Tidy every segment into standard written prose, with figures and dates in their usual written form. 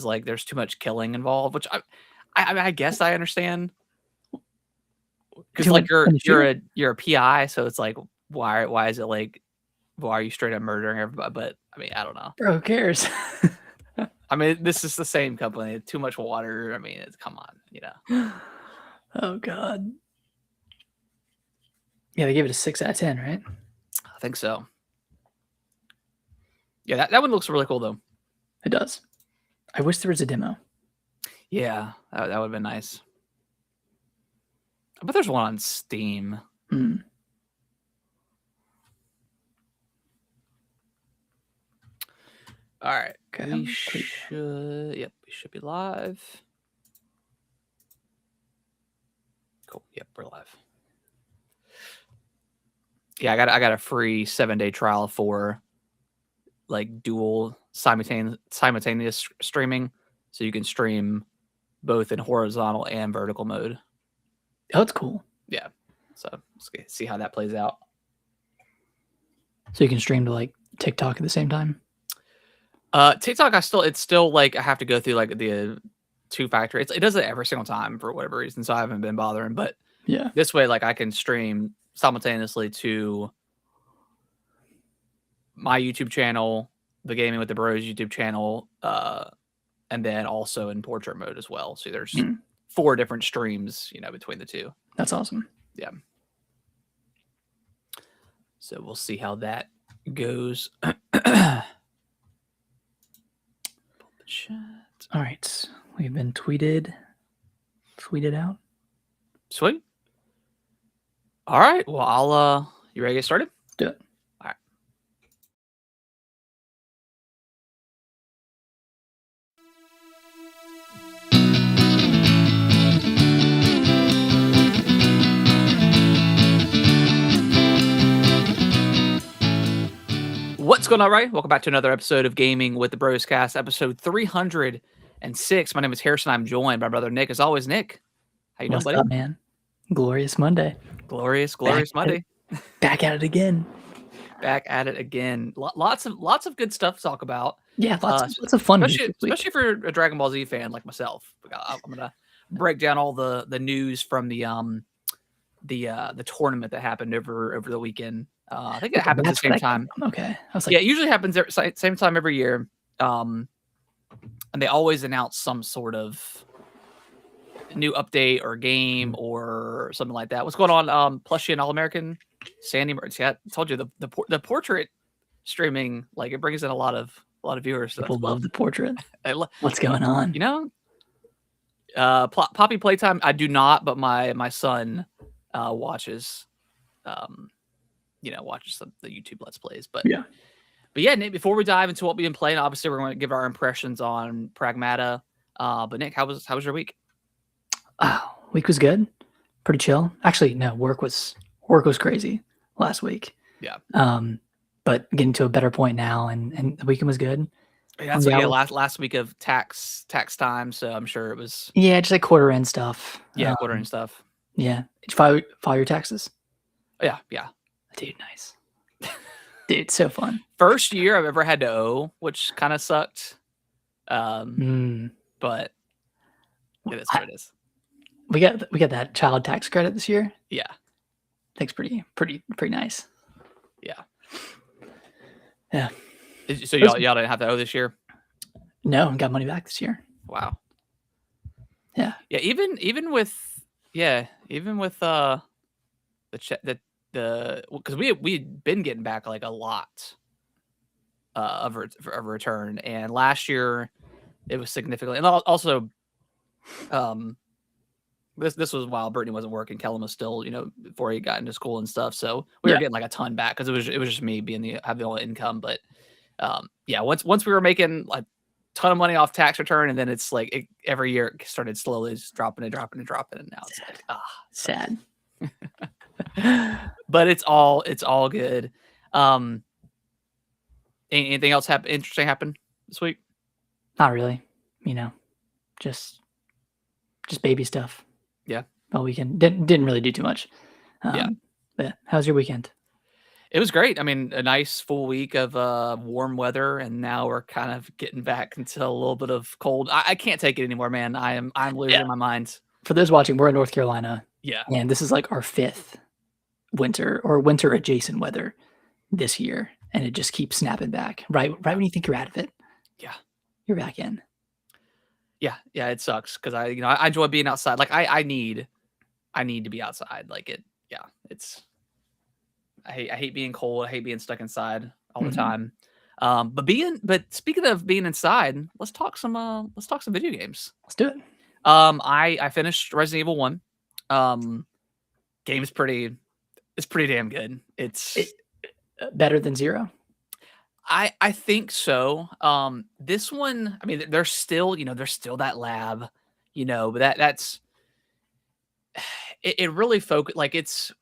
like there's too much killing involved, which I guess I understand because like you're a PI, so it's like why is it like why are you straight up murdering everybody? But I mean I don't know. Bro, who cares? I mean this is the same company. Too much water. I mean it's come on, you know. Oh god. Yeah, they gave it a 6 out of 10, right? I think so. Yeah, that one looks really cool though. It does. I wish there was a demo. Yeah, that would have been nice. But there's one on Steam. Hmm. All right. Okay, We should be live. Cool. Yep, we're live. Yeah, I got a free 7-day trial for like dual simultaneous streaming, so you can stream both in horizontal and vertical mode. Oh, that's cool. Yeah. So let's see how that plays out. So you can stream to like TikTok at the same time? TikTok, it's still like I have to go through like the two-factor. It does it every single time for whatever reason, so I haven't been bothering. But yeah, this way, like I can stream simultaneously to my YouTube channel, the Gaming with the Bros YouTube channel, and then also in portrait mode as well. So there's 4 different streams, you know, between the two. That's awesome. Yeah. So we'll see how that goes. Chat. All right, we've been tweeted out. Sweet. All right. Well, I'll you ready to get started? Do it. All right. What's going on, right? Welcome back to another episode of Gaming with the Bros Cast, episode 306. My name is Harrison. I'm joined by my brother Nick. As always, Nick, how you doing, buddy? What's up, man? Glorious Monday. Glorious Monday. Back at it again. Back at it again. Lots of good stuff to talk about. Yeah, lots of fun. Especially for a Dragon Ball Z fan like myself. I'm gonna break down all the news from the tournament that happened over the weekend. I think it happens at the same time. Okay. I was like, yeah, it usually happens same time every year. And they always announce some sort of new update or game or something like that. What's going on? Plushie and All American Sandy Mertz. Yeah, I told you the portrait streaming, like it brings in a lot of viewers. People love the portrait. What's going on? You know, Poppy Playtime. I do not, but my son watches. Watches the YouTube Let's Plays. But yeah, Nick, before we dive into what we've been playing, obviously we're going to give our impressions on Pragmata. But Nick, how was your week? Week was good. Pretty chill. Actually, no, work was crazy last week. Yeah. But getting to a better point now, and the weekend was good. Yeah, that's last week of tax time, so I'm sure it was. Yeah, just like quarter end stuff. Yeah, quarter end stuff. Yeah. Did you file your taxes? Yeah. Dude, nice. Dude, so fun. First year I've ever had to owe, which kind of sucked. But it is what it is. We got that child tax credit this year. Yeah. That's pretty nice. Yeah. Yeah. So y'all didn't have to owe this year? No, we got money back this year. Wow. Yeah. Yeah. Even with because we'd been getting back like a lot of return, and last year it was significantly, and also this was while Brittany wasn't working. Kellen was still, before he got into school and stuff, so we were getting like a ton back because it was just me being have the only income. But once we were making like ton of money off tax return, and then it's like every year it started slowly just dropping, and now it's like sad. But it's all good. Anything else interesting happened this week? Not really. Just baby stuff. Yeah. All weekend didn't really do too much. But how's your weekend? It was great. I mean, a nice full week of warm weather, and now we're kind of getting back into a little bit of cold. I can't take it anymore, man. I'm Yeah. losing my mind. For those watching, we're in North Carolina, Yeah. and this is like our 5th winter or winter adjacent weather this year, and it just keeps snapping back. Right when you think you're out of it, Yeah. you're back in. Yeah. Yeah. It sucks because I enjoy being outside. Like I need to be outside. Like it. Yeah. I hate being cold. I hate being stuck inside all the Mhm. time. But speaking of being inside, let's talk some video games. Let's do it. I finished Resident Evil 1. Game's it's pretty damn good. It's Better than 0? I think so. This one, I mean, there's still that lab, but that's it really focus like it's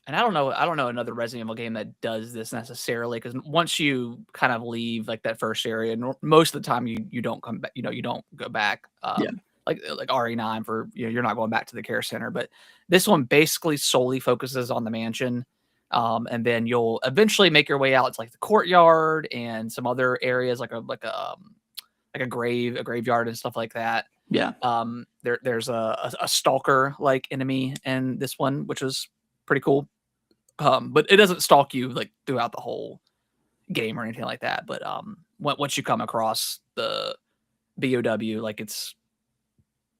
and I don't know another Resident Evil game that does this necessarily because once you kind of leave like that first area, most of the time you don't come back, you don't go back. Yeah. Like RE9 for you're not going back to the care center, but this one basically solely focuses on the mansion. And then you'll eventually make your way out to like the courtyard and some other areas like a graveyard and stuff like that. Yeah. There's a stalker like enemy in this one, which is pretty cool. But it doesn't stalk you like throughout the whole game or anything like that. But once you come across the BOW, like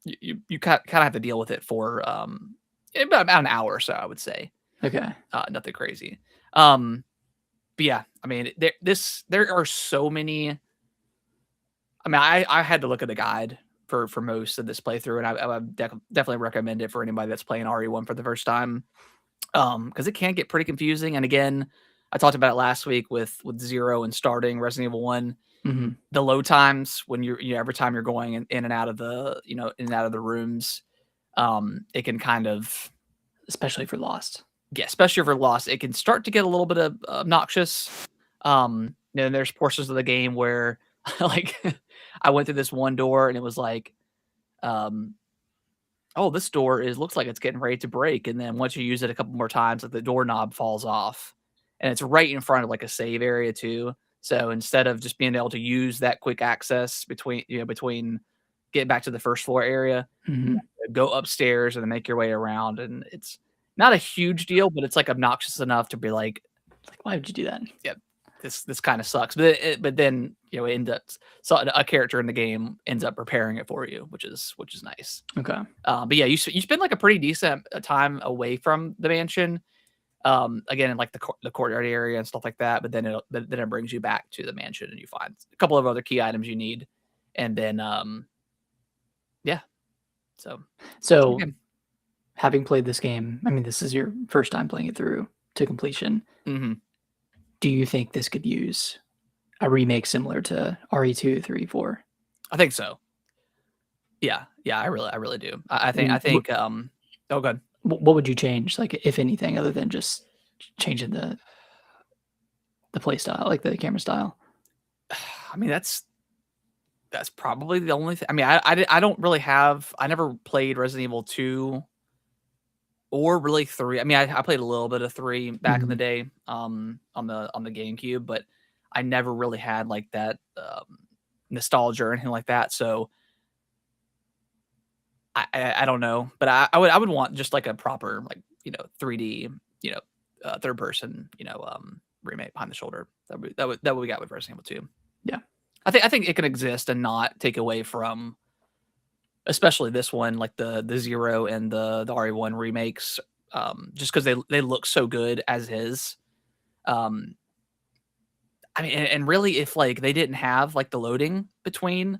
you kind of have to deal with it for about an hour or so, I would say. Okay. Nothing crazy. But yeah, I mean, there are so many. I mean, I had to look at the guide for most of this playthrough, and I would definitely recommend it for anybody that's playing RE1 for the first time, because it can get pretty confusing. And again, I talked about it last week with 0 and starting Resident Evil 1. Mhm. The load times when every time you're going in and out of the in and out of the rooms, it can kind of Especially for Lost. yeah, especially for Lost, it can start to get a little bit of obnoxious. And there's portions of the game where like I went through this one door and it was like, oh, this door looks like it's getting ready to break. And then once you use it a couple more times, like the doorknob falls off. And it's right in front of like a save area too. So instead of just being able to use that quick access between getting back to the first floor area, Mhm. go upstairs and then make your way around. And it's not a huge deal, but it's like obnoxious enough to be like, Like, why would you do that? yeah, this kind of sucks. But then it ends up so a character in the game ends up repairing it for you, which is nice. Okay. But yeah, you spend like a pretty decent time away from the mansion. Again, in like the courtyard area and stuff like that. But then it brings you back to the mansion and you find a couple of other key items you need, and then yeah. So okay. having played this game, I mean, this is your first time playing it through to completion. Mm-hmm. Do you think this could use a remake similar to RE2, 3, 4? I think so. Yeah, I really do. I think. Oh, good. What would you change, like, if anything, other than just changing the play style, like the camera style? I mean, that's probably the only thing. I mean, I don't really have. I never played Resident Evil 2 or really 3. I mean, I played a little bit of 3 back in the day, on the GameCube, but I never really had like that nostalgia or anything like that. So I don't know, but I would want just like a proper like 3D third person remake behind the shoulder. That what we got with Resident Evil 2. Yeah. I think it can exist and not take away from, especially this one, like the 0 and the RE1 remakes, just because they look so good as is. I mean, and really, if like they didn't have like the loading between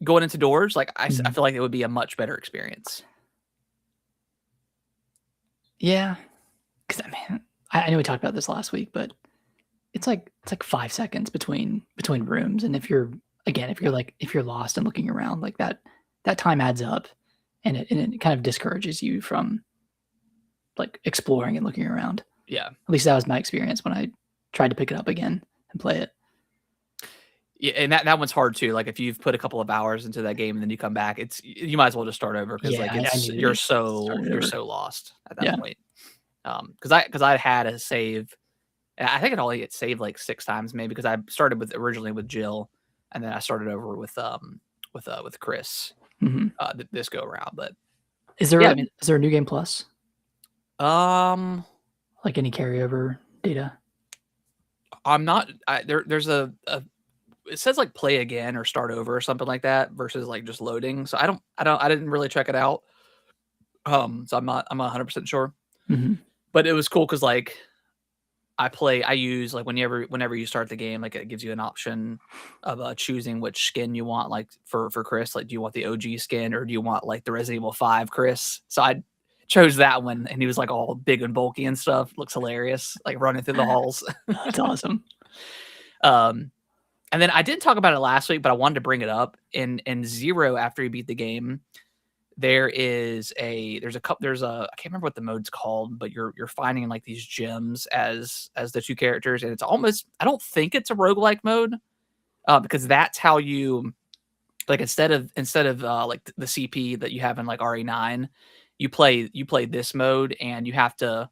going into doors, like I feel like it would be a much better experience. Yeah, because I mean, I know we talked about this last week, but it's like 5 seconds between rooms, and if you're lost and looking around, like that time adds up, and it kind of discourages you from like exploring and looking around. Yeah, at least that was my experience when I tried to pick it up again and play it. Yeah, and that one's hard too. Like if you've put a couple of hours into that game and then you come back, you might as well just start over because Yeah, like I knew you're to start it so over. lost at that point. because I had a save. I think it only get saved like 6 times maybe because I started originally with Jill, and then I started over with Chris Mhm. this go around. But Is there yeah, I mean, is there a new game plus? um, Like any carryover data? I'm not. There's a it says like play again or start over or something like that versus like just loading. So I didn't really check it out. So I'm 100% sure. Mhm. But it was cool because like I use like whenever you start the game, like it gives you an option of choosing which skin you want. Like for Chris, like do you want the OG skin or do you want like the Resident Evil 5 Chris? So I chose that one, and he was like all big and bulky and stuff. Looks hilarious, like running through the halls. That's awesome. um, and then I didn't talk about it last week, but I wanted to bring it up. In Zero, after you beat the game, there's a I can't remember what the mode's called, but you're finding like these gems as the two characters, and it's almost, I don't think it's a roguelike mode, because that's how you, like, instead of like the CP that you have in like RE9, you play this mode, and you have to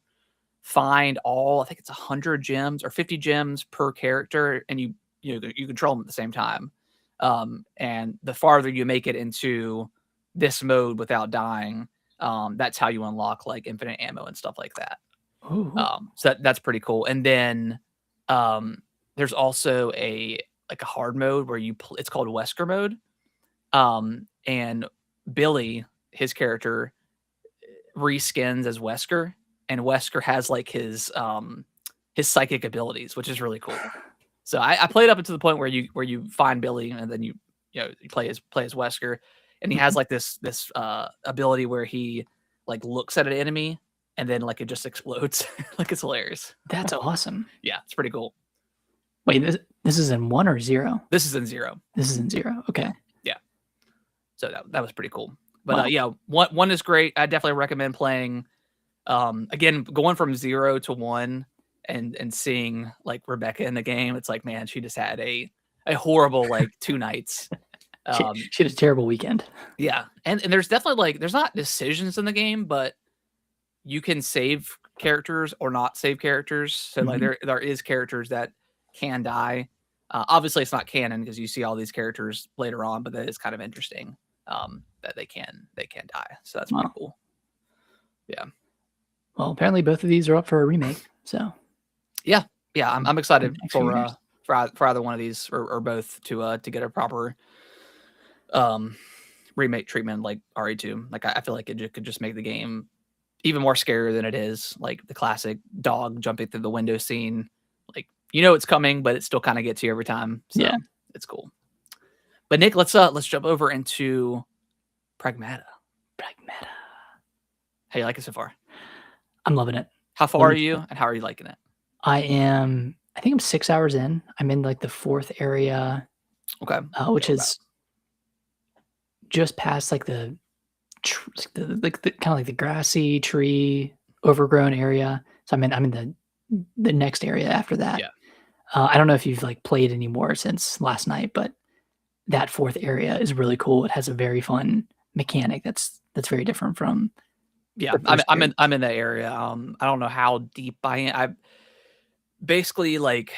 find all, I think it's 100 gems or 50 gems per character, and you control them at the same time. And the farther you make it into this mode without dying, that's how you unlock like infinite ammo and stuff like that. Ooh. So that's pretty cool. And then there's also a hard mode where it's called Wesker mode. And Billy, his character, reskins as Wesker, and Wesker has like his psychic abilities, which is really cool. So I played up until the point where you find Billy, and then you play as Wesker, and he has like this ability where he like looks at an enemy and then like it just explodes. Like, it's hilarious. That's awesome. Yeah, it's pretty cool. Wait, this is in 1 or 0? This is in 0. This is in 0. Okay. Yeah. So that was pretty cool. Wow. But yeah, one is great. I definitely recommend playing. Again, going from 0 to 1 and seeing like Rebecca in the game, it's like, man, she just had a horrible like 2 nights. She had a terrible weekend. Yeah, and there's definitely like, there's not decisions in the game, but you can save characters or not save characters. So like there is characters that can die. Obviously, it's not canon because you see all these characters later on, but that is kind of interesting, that they can die. So that's pretty cool. Yeah. Well, apparently both of these are up for a remake. So yeah, I'm excited for either one of these or both to get a proper remake treatment like RE2. Like I feel like it could just make the game even more scarier than it is. Like the classic dog jumping through the window scene, like it's coming, but it still kind of gets you every time. So yeah, it's cool. But Nick, let's jump over into Pragmata. How you like it so far? I'm loving it. How far are you, and how are you liking it? I think I'm 6 hours in. I'm in like the 4th area. Okay. Which is just past like the kind of like the grassy tree overgrown area. So I'm in the next area after that. Yeah. I don't know if you've like played anymore since last night, but that 4th area is really cool. It has a very fun mechanic that's very different from. Yeah, I'm in that area. I don't know how deep I am. I basically like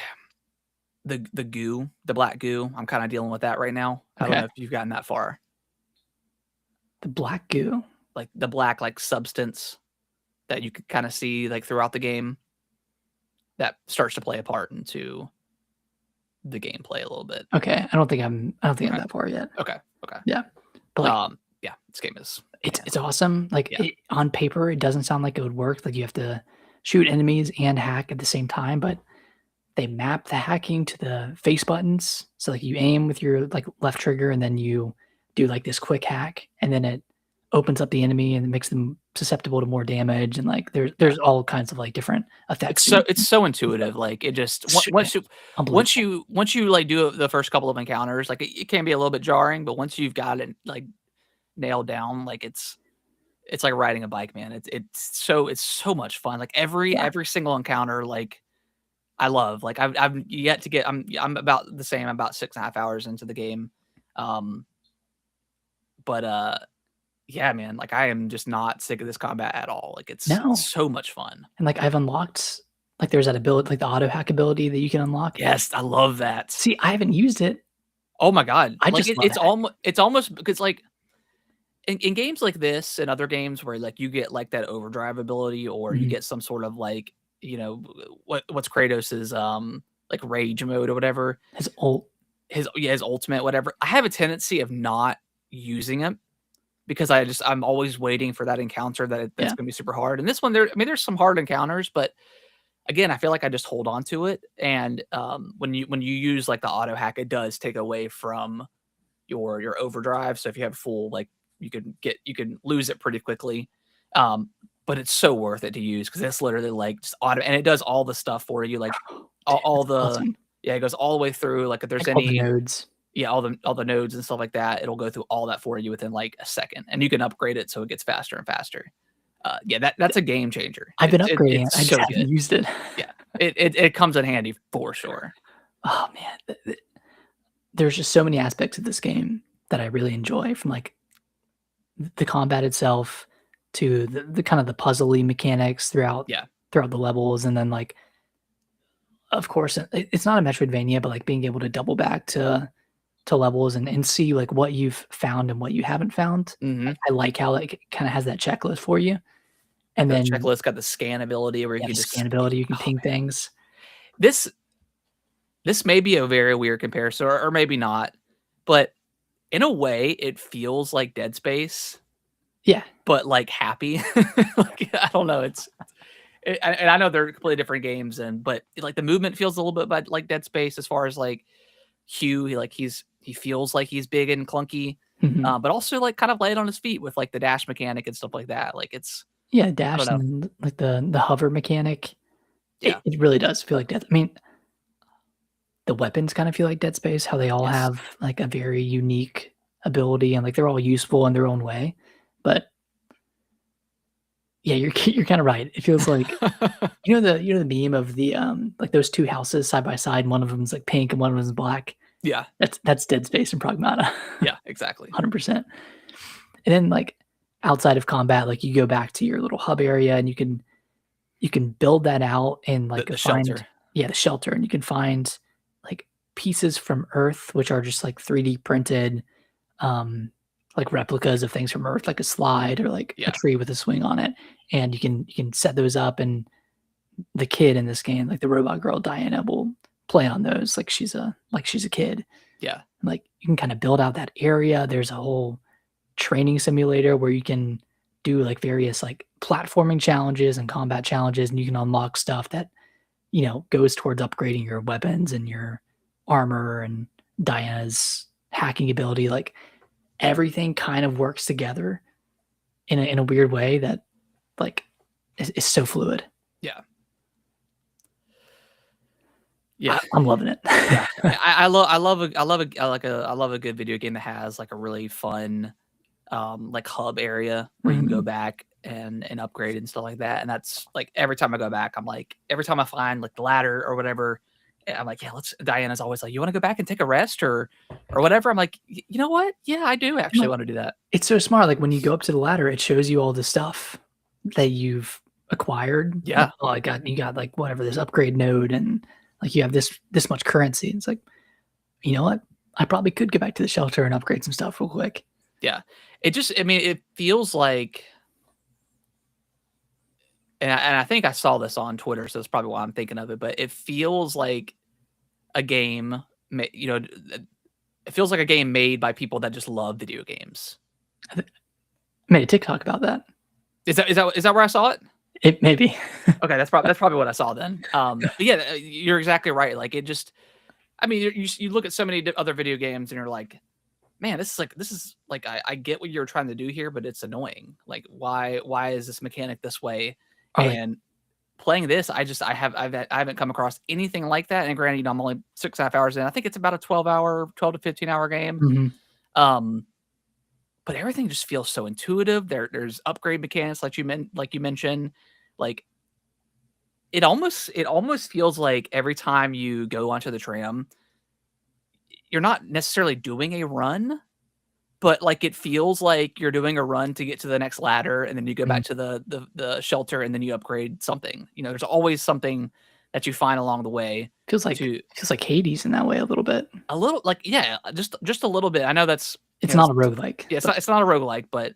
the goo, the black goo. I'm kind of dealing with that right now. I don't know if you've gotten that far. The black goo, like the black like substance that you could kind of see like throughout the game, that starts to play a part into the gameplay a little bit. Okay, I don't think I'm that far yet. Okay. Yeah, but like, yeah, this game is it's awesome. Like on paper, it doesn't sound like it would work. Like you have to shoot enemies and hack at the same time, but they map the hacking to the face buttons. So like you aim with your like left trigger, and then you do like this quick hack, and then it opens up the enemy and it makes them susceptible to more damage. And like there's all kinds of like different effects. It's so intuitive. Like it just once you like do the first couple of encounters, like it can be a little bit jarring, but once you've got it like nailed down, like it's like riding a bike, man. It's so much fun. Like every single encounter, like I love. Like I've yet to get. I'm about the same. I'm about 6.5 hours into the game, but yeah, man, like I am just not sick of this combat at all. Like it's No. so much fun. And, like, I've unlocked like, there's that ability like, the auto hack ability that you can unlock. Yes, I love that. See, I haven't used it. Oh my god. I Like just love it's almost because like in games like this and other games where like you get like that overdrive ability or you Mhm. get some sort of like, what's Kratos's like rage mode or whatever, His ult. his ultimate whatever. I have a tendency of not using it because I'm always waiting for that encounter that's Yeah. going to be super hard. And this one there, I mean there's some hard encounters, but again, I feel like I just hold on to it, and when you use like the auto hack, it does take away from your overdrive. So if you have full, like you can lose it pretty quickly. Um, but it's so worth it to use because it's literally like just auto, and it does all the stuff for you, like Dude, all that's the awesome. yeah, it goes all the way through. Like if there's Like, all the any nodes. yeah, all the nodes and stuff like that, it'll go through all that for you within like a second, and you can upgrade it so it gets faster and faster. Yeah, that's a game changer. I've been upgrading it, It's I just so haven't good. used it. Yeah, it comes in handy for sure. Oh, man. There's just so many aspects of this game that I really enjoy from, like, the combat itself to the kind of the puzzly mechanics Yeah. throughout the levels, and then, like, of course, it's not a Metroidvania, but, like, being able to double back to levels and see, like, what you've found and what you haven't found. Mhm. I like how, like, it kinda has that checklist for you, and The then checklist got the scan ability where you yeah, can the just scan ability, you can oh, ping man. things. This this may be a very weird comparison or maybe not, but in a way, it feels like Dead Space, Yeah. but, like, happy. Like, I don't know, and I know they're completely different games but, like, the movement feels a little bit like Dead Space as far as, like, Hugh, he feels like he's big and clunky, Mhm. but also, like, kind of light on his feet with, like, the dash mechanic and stuff like that. Like, Yeah, I don't dash know. and then, like, the hover mechanic. Yeah. It really does feel like Death I mean, the weapons kinda feel like Dead Space, how they all Yes. have, like, a very unique ability and, like, they're all useful in their own way, but yeah, you're kinda right. It feels like you know the meme of the, like, those 2 houses side by side, and one of them's, like, pink and one of them's black? Yeah. That's Dead Space and Pragmata. Yeah, exactly. 100%. And then, like, outside of combat, like, you go back to your little hub area, and you can build that out and, like, The go find shelter. yeah, the shelter, and you can find, like, pieces from Earth, which are just, like, 3D printed, um, like, replicas of things from Earth, like a slide or, like, a Yeah. tree with a swing on it, and you can set those up, and the kid in this game, like, the robot girl, Diana, will play on those like she's a kid. Yeah. Like, you can kinda build out that area. There's a whole training simulator where you can do, like, various, like, platforming challenges and combat challenges, and you can unlock stuff that, goes towards upgrading your weapons and your armor and Diana's hacking ability. Like, everything kind of works together in a weird way that, like, is so fluid. Yeah. Yeah. I'm loving it. Yeah. I love a good video game that has, like, a really fun, like, hub area where you can go Mhm. back and upgrade and stuff like that, and that's like, every time I go back, I'm like every time I find, like, the ladder or whatever, I'm like, "Yeah, let's" Diana's always like, "You wanna go back and take a rest or whatever?" I'm like, you know what? Yeah, I do actually No, wanna do that." it's so smart, like, when you go up to the ladder, it shows you all the stuff that you've acquired. Like, Yeah. "Oh, I got you got, like, whatever, this upgrade node, and, like, you have this much currency." It's like, "You know what? I probably could go back to the shelter and upgrade some stuff real quick." Yeah. I mean, it feels like and I think I saw this on Twitter, so that's probably why I'm thinking of it, but it feels like a game ma you know, it feels like a game made by people that just love video games. I th made a TikTok about that. Is that where I saw it? It maybe. Okay, that's probably what I saw then. But yeah, you're exactly right. Like it just, I mean, you look at so many other video games and you're like, man, this is like I get what you're trying to do here, but it's annoying. Like why is this mechanic this way? Or, like And playing this, I haven't come across anything like that. And granted, I'm only 6.5 hours in. I think it's about a 12 to 15 hour game. mhm. Um, but everything just feels so intuitive. There's upgrade mechanics like you mentioned. Like it almost feels like every time you go onto the tram, you're not necessarily doing a run, but like it feels like you're doing a run to get to the next ladder, and then you go back to the shelter, and then you upgrade something. There's always something that you find along the way. Feels like Hades in that way a little bit. A little, like, yeah, just a little bit. I know that's It's not a roguelike. Yeah, it's not a roguelike, but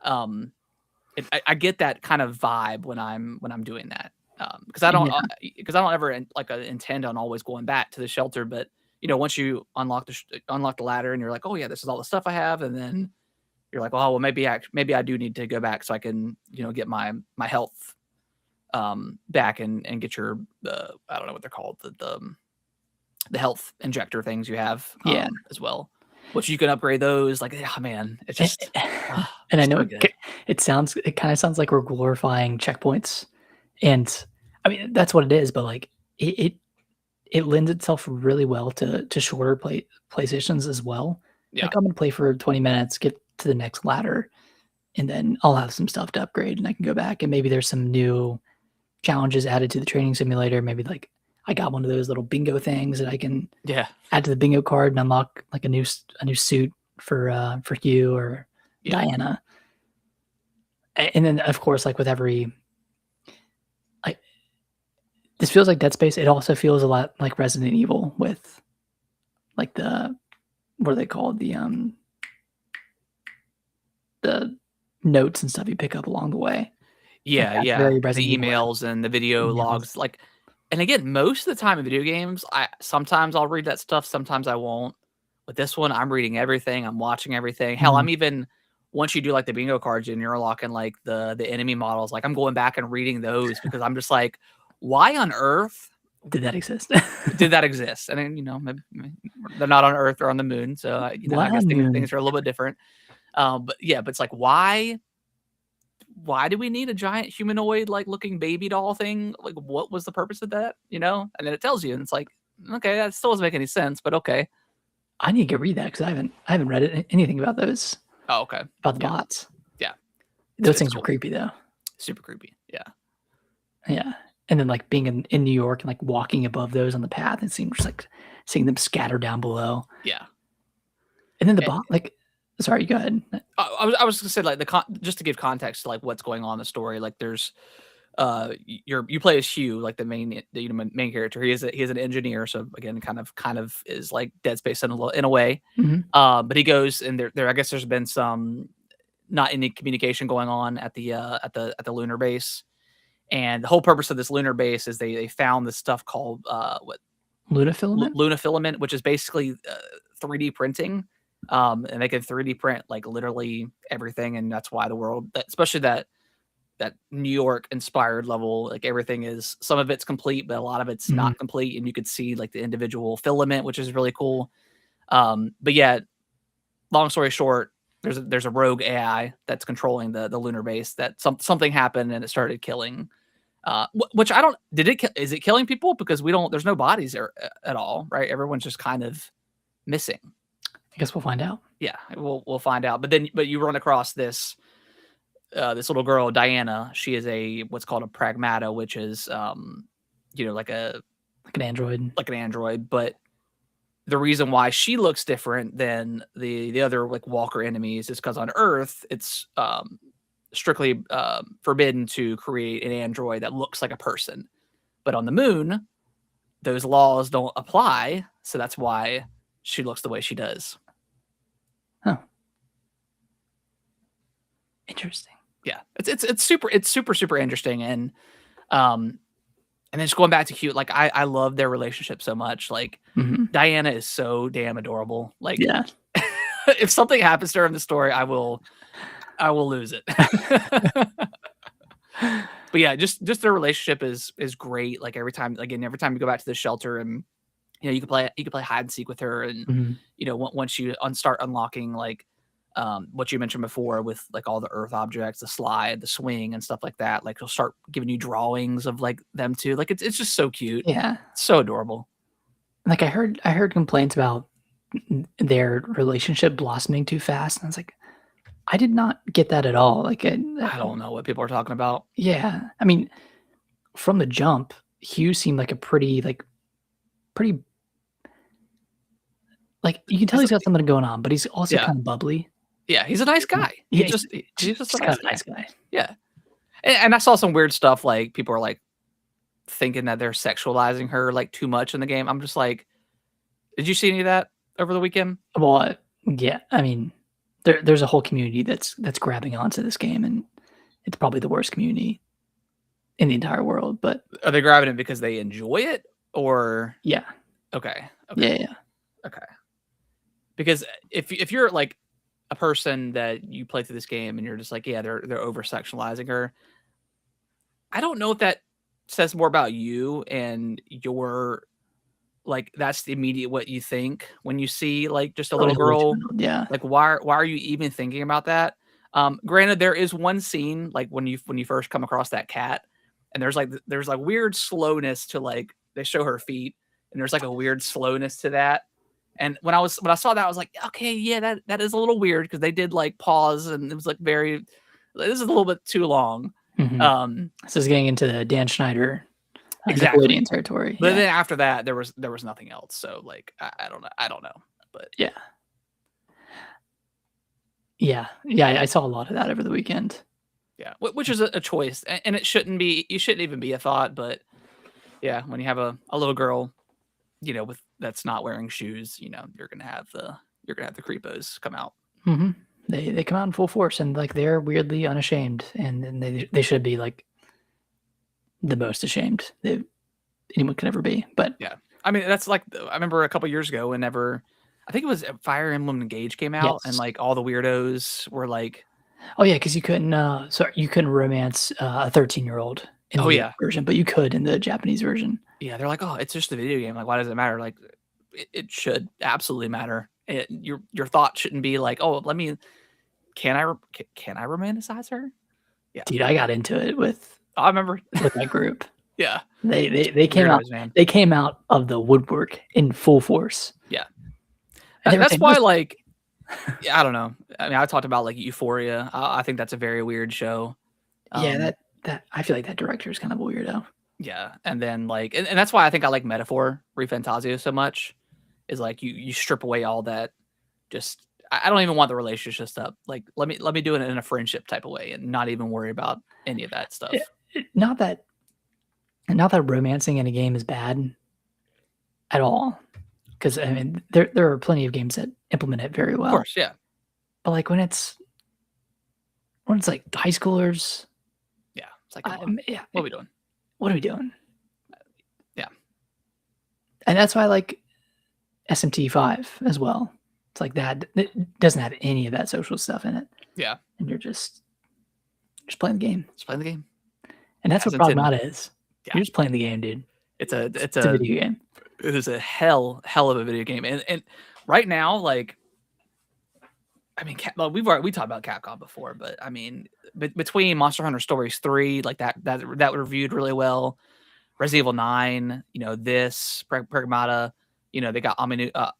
I get that kind of vibe when I'm doing that. Because I don't ever intend on always going back to the shelter, but once you unlock the ladder and you're like, oh yeah, this is all the stuff I have, and then you're like, oh well, maybe I do need to go back so I can get my health back and get your I don't know what they're called, the health injector things you have as well, which you can upgrade those. Like, oh man, it's just and I know it kind of sounds like we're glorifying checkpoints, and I mean that's what it is, but like it lends itself really well to shorter play sessions as well. Yeah. Like I'm gonna play for 20 minutes, get to the next ladder, and then I'll have some stuff to upgrade, and I can go back, and maybe there's some new challenges added to the training simulator. Maybe like I got one of those little bingo things that I can add to the bingo card and unlock like a new suit for Hugh or Diana. And then of course, like with every, this feels like Dead Space. It also feels a lot like Resident Evil with like what are they called? The notes and stuff you pick up along the way. Yeah, the emails and the video logs, like, and again, most of the time in video games, sometimes I'll read that stuff, sometimes I won't. With this one, I'm reading everything, I'm watching everything. Hell, I'm even, once you do like the bingo cards and you're unlocking like the enemy models, like I'm going back and reading those because I'm just like, why on earth did that exist? And then maybe they're not on Earth or on the moon, so I guess things are a little bit different. But it's like, why do we need a giant humanoid like looking baby doll thing? Like, what was the purpose of that? And then it tells you, and it's like, okay, that still doesn't make any sense, but okay. I need to go read that because I haven't read anything about those. Oh, okay. About the bots. Yeah. Those things are creepy though. Super creepy. Yeah. Yeah. And then like being in New York and like walking above those on the path and seeing them scatter down below. Yeah. And then the bot, like, sorry, go ahead. I was gonna say, like, just to give context to like what's going on in the story. Like, there's you play as Hugh, like the main character. He is an engineer, so again, kind of is like Dead Space in a way. Mm-hmm. But he goes, and there I guess there's been some not any communication going on at the lunar base. And the whole purpose of this lunar base is they found this stuff called Lunafilament? Lunafilament, which is basically 3D printing. And they can 3D print like literally everything, and that's why the world, especially that New York inspired level, like everything is, some of it's complete, but a lot of it's not complete, and you could see like the individual filament, which is really cool. But yeah, long story short, there's a rogue AI that's controlling the lunar base. That something happened and it started killing. Which I don't. Is it killing people? Because there's no bodies there at all, right? Everyone's just kind of missing. I guess we'll find out. Yeah, we'll find out. But you run across this little girl, Diana. She is what's called a Pragmata, which is like an android. But the reason why she looks different than the other like walker enemies is because on Earth it's strictly forbidden to create an android that looks like a person, but on the moon those laws don't apply, so that's why she looks the way she does. Oh, interesting. Yeah, it's super interesting. And then just going back to Hugh, like I love their relationship so much. Like Diana is so damn adorable. Like, yeah. If something happens to her in the story, I will lose it. But yeah, just their relationship is great. Like every time you go back to the shelter, and you can play hide and seek with her, and once you start unlocking like what you mentioned before with like all the Earth objects, the slide, the swing, and stuff like that, like he'll start giving you drawings of like them too. Like it's just so cute. Yeah, it's so adorable. Like I heard complaints about their relationship blossoming too fast, and I was like, I did not get that at all. Like I don't know what people are talking about. Yeah, I mean, from the jump, Hugh seemed like a pretty like you can tell he's got something going on, but he's also kind of bubbly. Yeah, he's a nice guy. Yeah, He's just a kind nice of a guy. nice guy. Yeah. And I saw some weird stuff, like, people are, like, thinking that they're sexualizing her, like, too much in the game. I'm just like, did you see any of that over the weekend? Well, yeah, I mean, there's a whole community that's grabbing onto this game, and it's probably the worst community in the entire world. But Are they grabbing it because they enjoy it? Or yeah, okay, yeah. okay. Because if you're, like, a person that you play through this game and you're just like, yeah, they're over sexualizing her, I don't know if that says more about you and your, like, that's the immediate what you think when you see, like, just a Oh, little it's a little girl. child, yeah. Like, why are you even thinking about that? Granted, there is one scene, like, when you first come across that cat, and there's like weird slowness to, like, they show her feet, and there's like a weird slowness to that. And when I saw that, I was like, okay, yeah, that is a little weird because they did, like, pause, and it was like very, this is a little bit too long. Mhm. This is getting into the Dan Schneider, Exactly. Nickelodeon territory. But Yeah, then after that, there was nothing else. So, like, I don't know, but yeah, yeah. I saw a lot of that over the weekend. yeah, which is a choice, and it shouldn't be. You shouldn't even be a thought, but yeah, when you have a little girl, with that's not wearing shoes, you're gonna have the creepos come out. Mhm. They come out in full force, and, like, they're weirdly unashamed, and they should be, like, the most ashamed that anyone could ever be. But Yeah, I mean that's like I remember a couple years ago whenever I think it was Fire Emblem Engage came out, and yes. like all the weirdos were like, Oh, yeah, because you couldn't romance a 13-year-old in oh the US yeah, version, but you could in the Japanese version. yeah, they're like, oh, it's just a video game. Like, why does it matter? Like, it should absolutely matter. Your thought shouldn't be like, oh, can I romanticize her? Yeah, Dude, I got into it with I remember. that group. Yeah, They came out weirdos, man. they came out of the woodwork in full force. Yeah, And they were that's saying, why. Like, yeah, I don't know. I mean, I talked about like Euphoria. I think that's a very weird show. yeah, Um, that I feel like that director is kind of a weirdo. yeah, and then like, and that's why I think I like Metaphor Refantasio so much. Is like you strip away all that. Just I don't even want the relationship stuff. Like let me do it in a friendship type of way, and not even worry about any of that stuff. Not that romancing in a game is bad at all, because, I mean, there are plenty of games that implement it very Of well. course, yeah, But, like, when it's, like, high schoolers, yeah. It's like, come on, yeah, what are we doing? what are we doing? Yeah, And that's why I like SMT5 as well. It's like that it doesn't have any of that social stuff in it, yeah. and you're just playing the game. Just playing the game. And that's As what intended. Pragmata is. Yeah. You're just playing the game, dude. It's a It's a video game. it is a hell of a video game, and right now, like, I mean, well, we talked about Capcom before, but I mean, between Monster Hunter Stories 3, like that reviewed really well, Resident Evil 9, this Pragmata, they got Onimusha?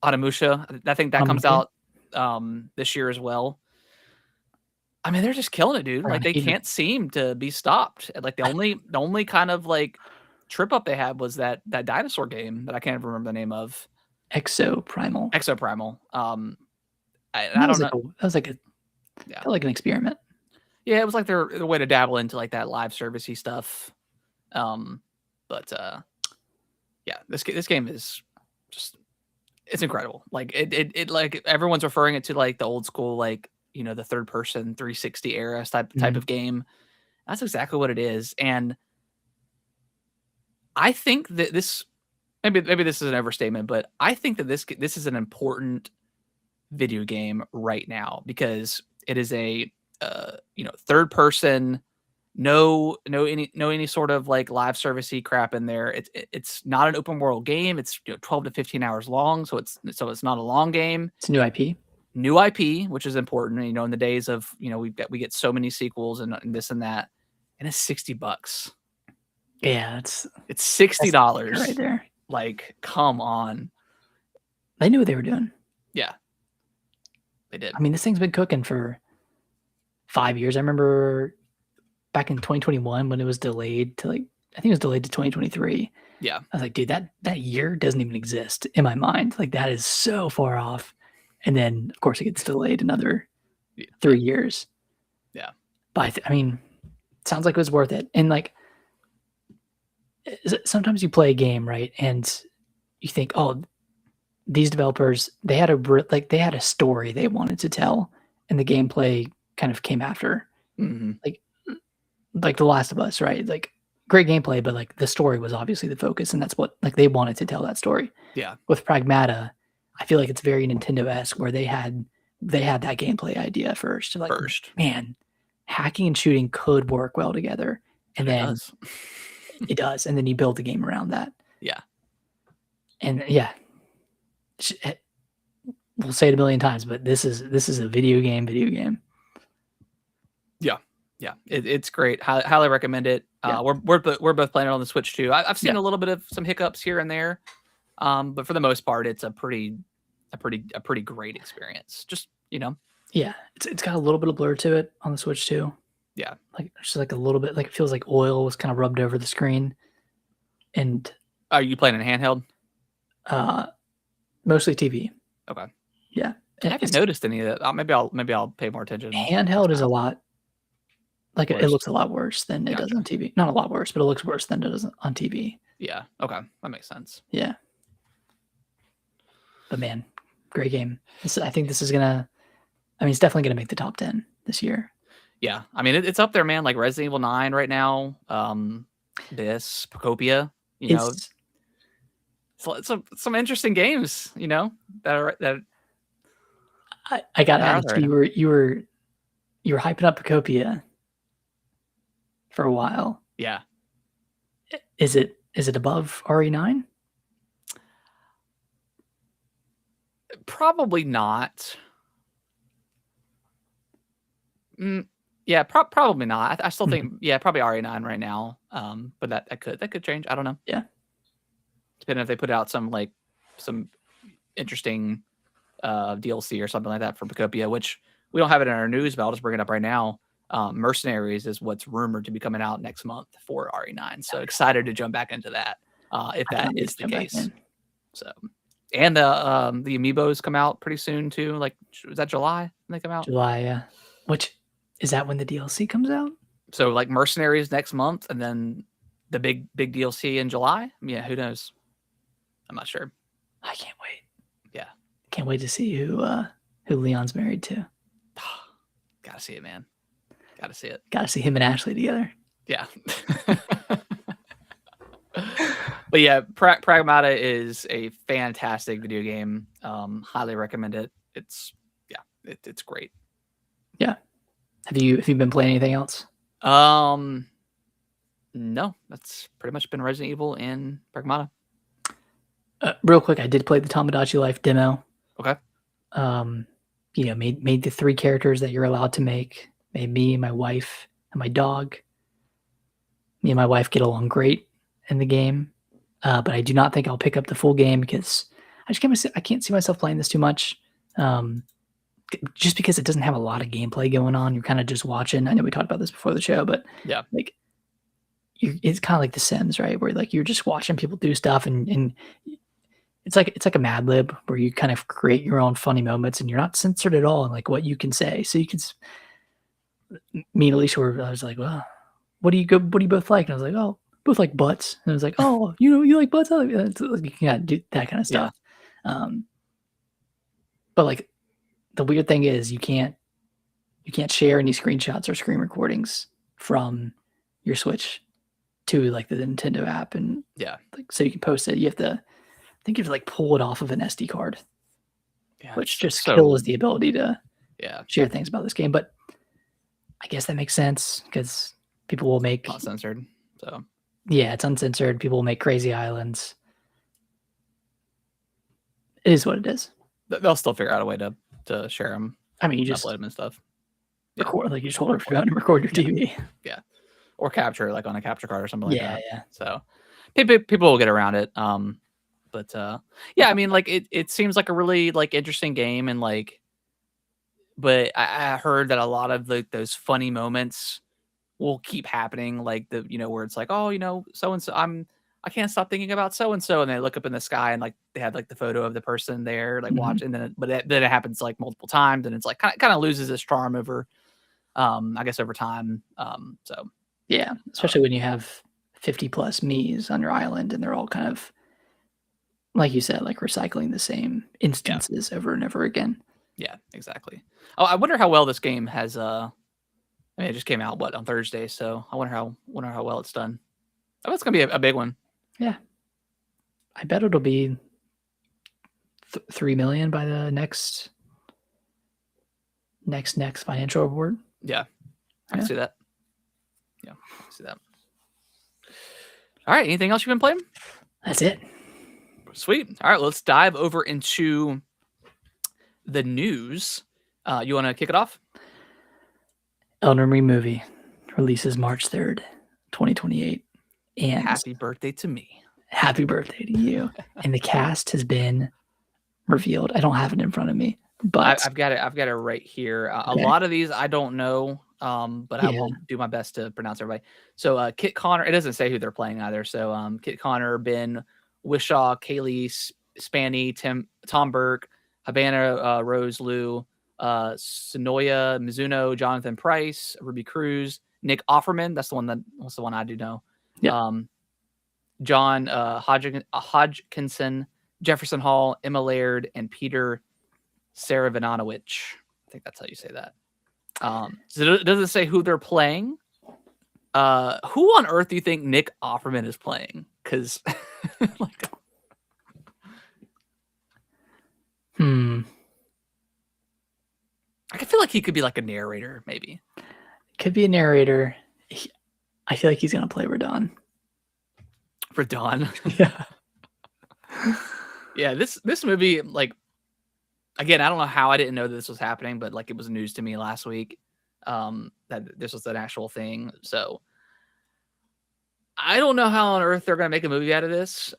Onimusha. I think that comes Onimusha? out this year as well. I mean, they're just killing it, dude. Or Like they Onimusha. can't seem to be stopped. Like the only kind of like trip up they had was that dinosaur game that I can't remember the name of. Exoprimal. Exoprimal. I That don't was know. Yeah. felt like an experiment. Yeah, it was like their way to dabble into like that live servicey stuff. But yeah, this game is just it's incredible. Like it like everyone's referring it to like the old school like the third person 360 era type Mhm. of game. That's exactly what it is, and I think that this maybe this is an overstatement, but I think that this is an important video game right now because it is a third person, no any sort of like live servicey crap in there. It's not an open world game. It's 12 to 15 hours long, so it's not a long game. It's a new IP. New IP, which is important. In the days of we get so many sequels and this and that, and it's $60. Yeah, It's that's $60 right there. Like, come on. They knew what they were doing. Yeah, they did. I mean, this thing's been cooking for 5 years. I remember back in 2021 when it was delayed to like I think it was delayed to 2023. Yeah. I was like, dude, that year doesn't even exist in my mind. Like that is so far off. And then of course it gets delayed another 3 years. Yeah. But I mean, it sounds like it was worth it. And like sometimes you play a game, right? And you think, oh, these developers, they had a story they wanted to tell, and the gameplay kind of came after. Mm-hmm. Like The Last of Us, right? Like great gameplay, but like the story was obviously the focus, and that's what like they wanted to tell that story. Yeah. With Pragmata, I feel like it's very Nintendo-esque where they had that gameplay idea first. Like, man, hacking and shooting could work well together. And then does. it does. And then you build the game around that. Yeah. And yeah, we'll say it a million times, but this is a video game. Yeah. Yeah. It's great. Highly recommend it. Yeah. We're both playing it on the Switch too. I've seen a little bit of some hiccups here and there. But for the most part, it's a pretty great experience. Just, Yeah. It's got a little bit of blur to it on the Switch too. Yeah. Like just like a little bit, like it feels like oil was kind of rubbed over the screen. And are you playing in handheld? Mostly TV. Okay. Yeah. I haven't noticed any of that. Maybe I'll pay more attention. Handheld is a lot. Like it looks a lot worse than it does on TV. Not a lot worse, but it looks worse than it does on TV. Yeah. Okay. That makes sense. Yeah. But man, great game. I think this is gonna. I mean, it's definitely gonna make the top 10 this year. Yeah, I mean it's up there, man. Like Resident Evil 9 right now. This Pragmata, it's some interesting games, that I got to ask, you were hyping up Pragmata for a while. Yeah. Is it above RE9? Probably not. Yeah, probably not. I still think, probably RE9 right now. But that could change. I don't know. Yeah. Depending if they put out some interesting DLC or something like that for Pragmata, which we don't have it in our news, but I'll just bring it up right now. Mercenaries is what's rumored to be coming out next month for RE9. So excited to jump back into that if that is the case. So, and the amiibos come out pretty soon too. Like, was that July when they come out? July, yeah. Which is that when the DLC comes out? So like Mercenaries next month, and then the big DLC in July. Yeah, who knows? I'm not sure. I can't wait. Yeah, can't wait to see who Leon's married to. Gotta see it, man. Gotta see it. Gotta see him and Ashley together. Yeah. But yeah, Pragmata is a fantastic video game. Highly recommend it. It's great. Yeah. Have you been playing anything else? No, that's pretty much been Resident Evil and Pragmata. Real quick, I did play the Tomodachi Life demo. Okay. Made the 3 characters that you're allowed to make. Made me, my wife, and my dog. Me and my wife get along great in the game, but I do not think I'll pick up the full game because I can't see myself playing this too much. Just because it doesn't have a lot of gameplay going on. You're kind of just watching. I know we talked about this before the show, but yeah, like it's kind of like The Sims, right? Where like you're just watching people do stuff, and it's like a Mad Lib where you kind of create your own funny moments, and you're not censored at all in like what you can say. So you can. Me and Alicia I was like, well, what do you both like? And I was like, oh, both like butts. And I was like, oh, you like butts? You can do that kind of stuff. Yeah. But like the weird thing is you can't share any screenshots or screen recordings from your Switch to like the Nintendo app, and like so you can post it. You have to like pull it off of an SD card, which just kills the ability to share things about this game. But I guess that makes sense because people will make uncensored. So yeah, it's uncensored. People will make crazy islands. It is what it is. They'll still figure out a way to share them. I mean, you just upload them and stuff. Record, like you just hold it phone and record your TV. Yeah, or capture like on a capture card or something like that. Yeah. So people will get around it. But I mean, like it seems like a really like interesting game, and like, but I heard that a lot of those funny moments will keep happening, like where it's like, oh, so and so, I can't stop thinking about so and so, and they look up in the sky and like they have like the photo of the person there, like watch, and then it happens like multiple times, and it's like kind of loses its charm over, I guess over time. So Yeah, especially when you have 50 plus me's on your island and they're all kind of, like you said, like recycling the same instances over and over again. yeah, exactly. Oh, I wonder how well this game has. I mean, it just came out on Thursday, so I wonder how well it's done. I bet it's gonna be a big one. Yeah, I bet it'll be 3 million by the next financial report. Yeah, I can see that. Yeah, I can see that. All right, anything else you've been playing? That's it. Sweet. All right, let's dive over into the news. You want to kick it off? Elden Ring movie releases March 3rd, 2028. And happy birthday to me. Happy birthday to you. And the cast has been revealed. I don't have it in front of me, but I've got it right here. A lot of these I don't know, but I will do my best to pronounce everybody. So Kit Connor, it doesn't say who they're playing either. So Kit Connor, Ben Wishaw, Kaylee Spanny, Tom Burke, Havana Rose Liu, Sonoya Mizuno, Jonathan Price, Ruby Cruz, Nick Offerman. That's the one I do know. Yeah. John Hodgkinson, Jefferson Hall, Emma Laird, and Peter Saravanowicz. I think that's how you say that. So it doesn't say who they're playing. Who on earth do you think Nick Offerman is playing? Because like, I feel like he could be like a narrator, maybe. Could be a narrator. I feel like he's gonna play Radon. Radon. Yeah. Yeah, this movie, like, again, I don't know how I didn't know that this was happening, but like it was news to me last week that this was an actual thing. So I don't know how on earth they're gonna make a movie out of this.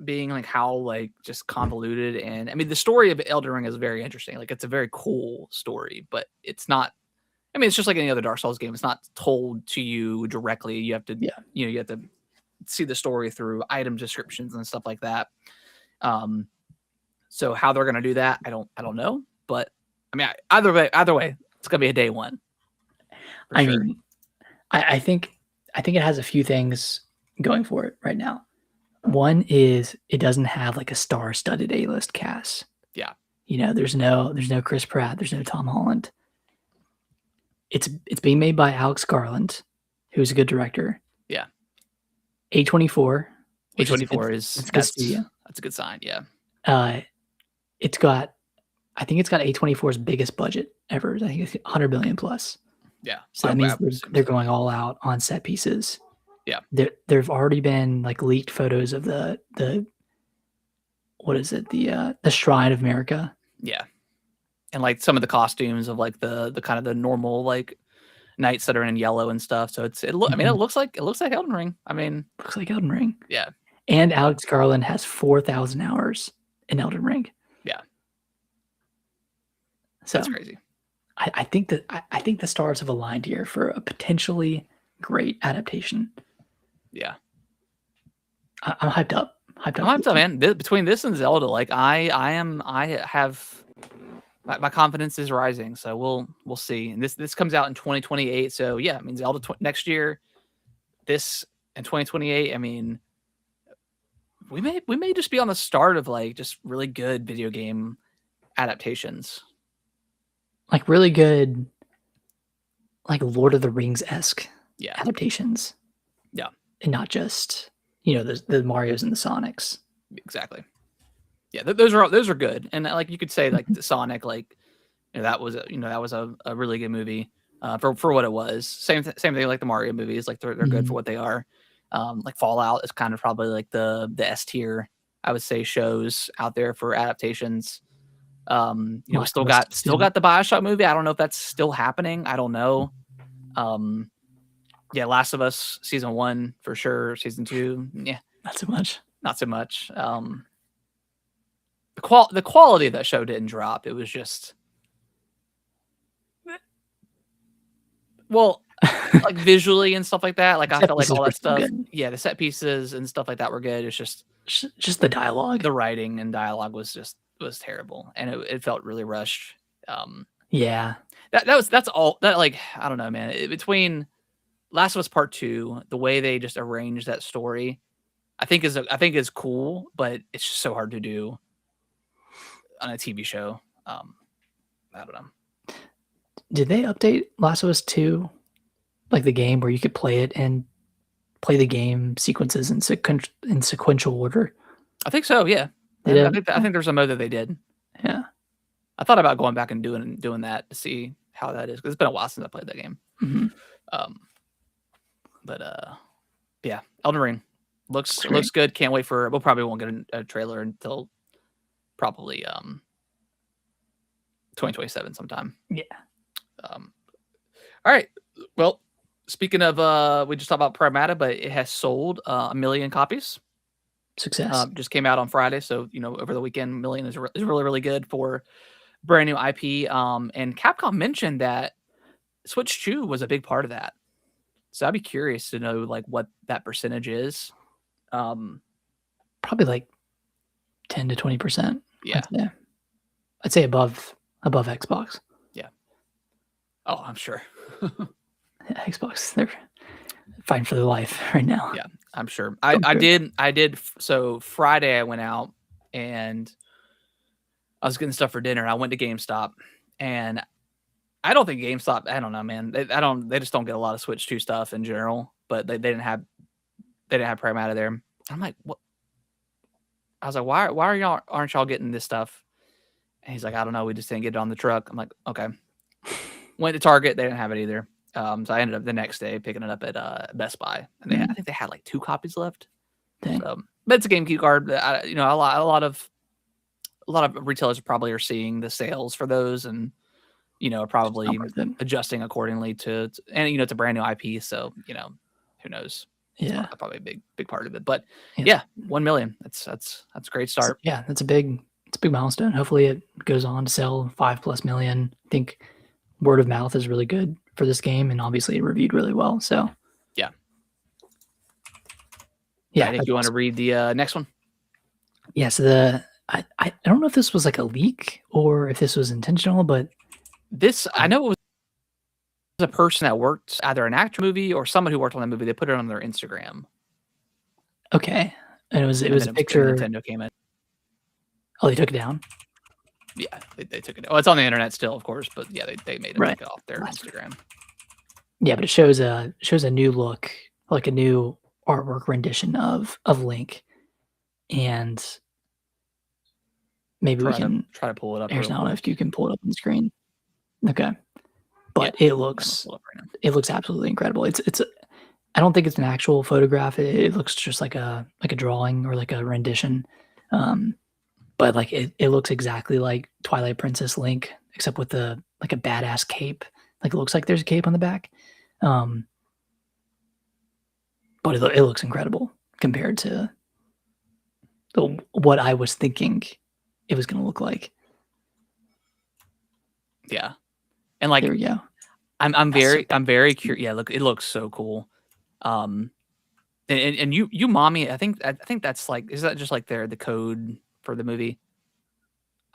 Being like how like just convoluted, and I mean the story of Elden Ring is very interesting. Like it's a very cool story, but it's not. I mean, it's just like any other Dark Souls game. It's not told to you directly. You have to, you have to see the story through item descriptions and stuff like that. So how they're gonna do that, I don't know. But I mean, either way, it's gonna be a day one. I mean, I think it has a few things going for it right now. One is it doesn't have like a star-studded A-list cast. Yeah. There's no Chris Pratt, there's no Tom Holland. It's being made by Alex Garland, who's a good director. Yeah. A24. A24 that's a good sign. Yeah. It's got A24's biggest budget ever. I think it's 100 million plus. Yeah. So that means they're going all out on set pieces. Yeah. There've already been like leaked photos of the what is it? The Shrine of America. Yeah. And like some of the costumes of like the kind of the normal like knights that are in yellow and stuff. So it looks like Elden Ring. I mean, looks like Elden Ring. Yeah. And Alex Garland has 4,000 hours in Elden Ring. Yeah. So that's crazy. I think the stars have aligned here for a potentially great adaptation. Yeah. I'm hyped up. I'm hyped up, man. Between this and Zelda, like I have my confidence is rising. So we'll see. And this comes out in 2028. So yeah, I mean Zelda next year. This in 2028. I mean, we may just be on the start of like just really good video game adaptations. Like really good, like Lord of the Rings-esque adaptations. Yeah. And not just, the Marios and the Sonics. Exactly. Yeah, those are good. And like you could say like the Sonic, like that was a really good movie for what it was. Same thing like the Mario movies, like they're good for what they are. Like Fallout is kind of probably like the S tier, I would say, shows out there for adaptations. We still got the BioShock movie. I don't know if that's still happening. I don't know. Yeah, Last of Us season 1 for sure. Season 2, yeah, not so much. The quality of that show didn't drop. It was just Well, like visually and stuff like that. Like I Set felt like pieces all were that so stuff. good. Yeah, the set pieces and stuff like that were good. It's just Just the dialogue. the writing and dialogue was terrible, and it felt really rushed. Yeah. That's all. That like I don't know, man. Between Last of Us Part Two, the way they just arranged that story, I think is cool, but it's just so hard to do on a TV show. I don't know. Did they update Last of Us 2, like the game where you could play it and play the game sequences in sequential order? I think so. Yeah, They I did? think I think there's a mode that they did. Yeah. I thought about going back and doing that to see how that is because it's been a while since I played that game. Mhm. Um, but yeah, Elden Ring looks Great. good. Can't wait for. We'll probably won't get a trailer until probably 2027 sometime. Yeah. All right. Well, speaking of, we just talked about Pragmata, but it has sold 1 million copies. Success. Just came out on Friday, so over the weekend, 1 million is really good for brand new IP. And Capcom mentioned that Switch 2 was a big part of that. So I'd be curious to know like what that percentage is. Probably like 10 to 20%. Yeah. I'd say above Xbox. Yeah. Oh, I'm sure. Yeah, Xbox, they're fighting for their life right now. Yeah, I'm sure. I did. So Friday I went out and I was getting stuff for dinner. And I went to GameStop, and I don't think GameStop. I don't know, man. They just don't get a lot of Switch 2 stuff in general. But they didn't have Pragmata there. I'm like, what? I was like, why aren't y'all getting this stuff? And he's like, I don't know. We just didn't get it on the truck. I'm like, okay. Went to Target. They didn't have it either. So I ended up the next day picking it up at Best Buy, and I think they had like 2 copies left. Dang. So, but it's a GameCube card. A lot of retailers probably are seeing the sales for those, and are probably adjusting accordingly to and it's a brand new IP, so who knows? Yeah, it's probably a big part of it. But yeah, 1 million. That's a great start. Yeah, that's a big milestone. Hopefully, it goes on to sell 5+ million. I think word of mouth is really good for this game, and obviously it reviewed really well. So yeah. I think you want to read the next one. Yeah, so I don't know if this was like a leak or if this was intentional, but this I know it was a person that worked either an actor movie or someone who worked on that movie. They put it on their Instagram. Okay, and it was a picture. Nintendo came in. Oh, they took it down. Yeah, they took it. Oh, it's on the internet still, of course, but yeah, they made it take it off their Instagram. Yeah, but it shows a new look, like a new artwork rendition of Link, and maybe we can try to pull it up. I don't know if you can pull it up on the screen. Okay, but it looks absolutely incredible. It's I don't think it's an actual photograph. It looks just like a drawing or like a rendition. But like it looks exactly like Twilight Princess Link, except with a badass cape. Like it looks like there's a cape on the back. But it looks incredible compared to what I was thinking it was going to look like. Yeah, and like there we go. I'm very curious. Yeah, look, it looks so cool. And you mommy, I think that's like, is that just like the code for the movie?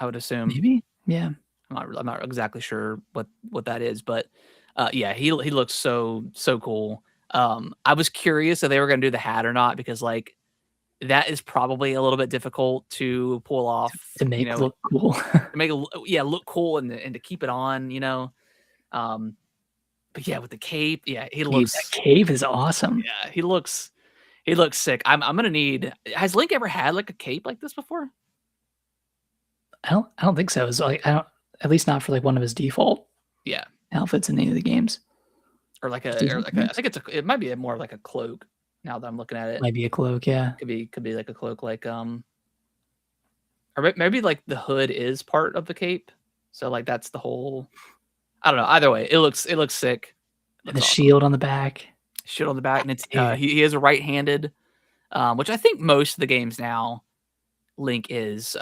I would assume. Maybe. Yeah. I'm not exactly sure what that is, but yeah, he looks so cool. I was curious if they were going to do the hat or not, because like that is probably a little bit difficult to pull off to make look cool. to make look cool and to keep it on, but yeah, with the cape, yeah, he looks. That cape is awesome. Yeah, he looks sick. I'm gonna need. Has Link ever had like a cape like this before? I don't think so. It's like at least not for like one of his default outfits in any of the games. Or like I think it might be more like a cloak. Now that I'm looking at it, might be a cloak. Yeah, could be like a cloak, like or maybe like the hood is part of the cape. So like that's the whole. I don't know. Either way, it looks sick. And the shield on the back. Shield on the back, and it's he is a right-handed, which I think most of the games now, Link is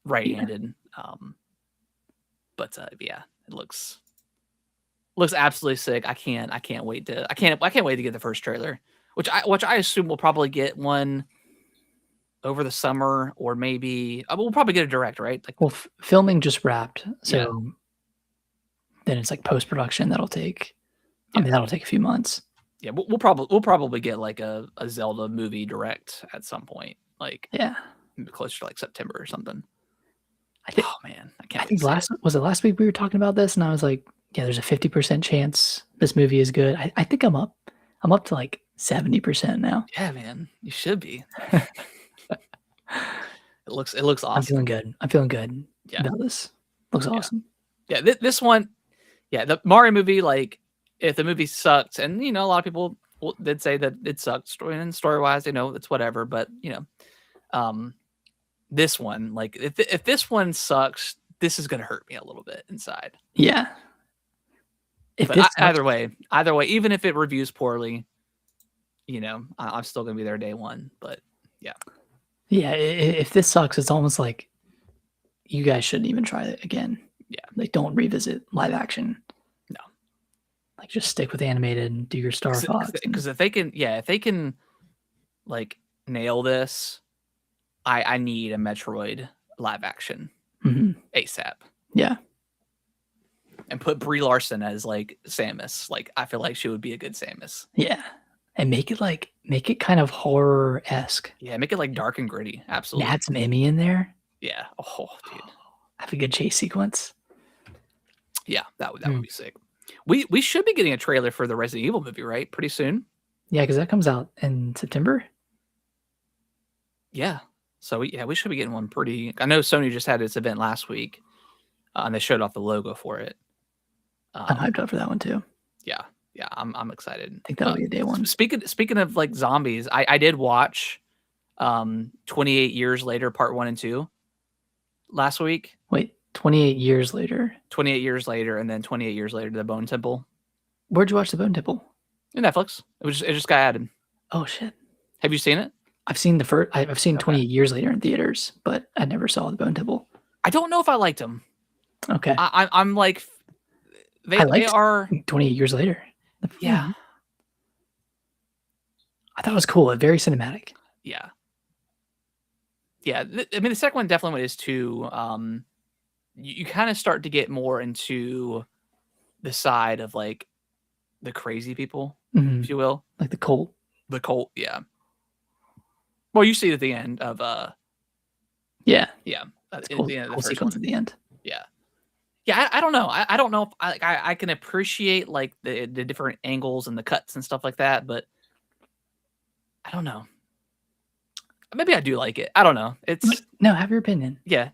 right-handed. But yeah, it looks looks absolutely sick. I can't wait to get the first trailer, which I assume we'll probably get one over the summer, or maybe we'll probably get a direct, right? Like, Well, filming just wrapped, so yeah, then it's like post production that'll take. I Yeah. mean, that'll take a few months. yeah. We'll probably get like a Zelda movie direct at some point, like Yeah, closer to like September or something. I think. Oh man, I can't I wait to think see it. last week we were talking about this, and I was like, yeah, there's a 50% chance this movie is good. I think I'm up. I'm up to like 70% now. Yeah, man, you should be. It looks I'm feeling awesome. good. I'm feeling good Yeah, about this. Looks awesome. yeah. This one, yeah, the Mario movie, like, if the movie sucked, and a lot of people did say that it sucked story wise, it's whatever. But this one, like, if this one sucks, this is gonna hurt me a little bit inside. Yeah. If But this sucks, either way, even if it reviews poorly, I'm still gonna be there day one. But yeah, yeah, if this sucks, it's almost like you guys shouldn't even try it again. yeah, Like, don't revisit live action. no, Like, just stick with animated and do your Star Fox. because if they can like nail this, I need a Metroid live action ASAP. Yeah. And put Brie Larson as like Samus. Like, I feel like she would be a good Samus. Yeah. And make it kind of horror-esque. Yeah, make it like dark and gritty. And Absolutely. add some Emmy in there. Yeah. Oh, dude. Have a good chase sequence. Yeah, that would be sick. We should be getting a trailer for the Resident Evil movie, right? Pretty soon. Yeah, because that comes out in September. Yeah. So we should be getting one pretty. I know Sony just had its event last week, and they showed off the logo for it. I'm hyped up for that one too. Yeah, I'm excited. I think that'll be a day one. Speaking of like zombies, I did watch 28 Years Later Part 1 and 2 last week. Wait, 28 years later. 28 Years Later, and then 28 Years Later, The Bone Temple. Where'd you watch The Bone Temple? In Netflix. It just got added. Oh shit. Have you seen it? I've seen the first. I've seen 28 Years Later in theaters, but I never saw The Bone Temple. I don't know if I liked them. Okay. I'm like, they are 28 Years Later. Yeah. I thought it was cool. Very cinematic. Yeah. Yeah. I mean, the second one definitely is too. You kind of start to get more into the side of like the crazy people, if you will, like the cult. The cult, yeah. Well, you see it at the end of yeah. At cool, the end of the cool first sequence one. at the end. Yeah, I don't know. I don't know if I can appreciate like the different angles and the cuts and stuff like that, but I don't know. Maybe I do like it. I don't know. It's no, have your opinion. Yeah,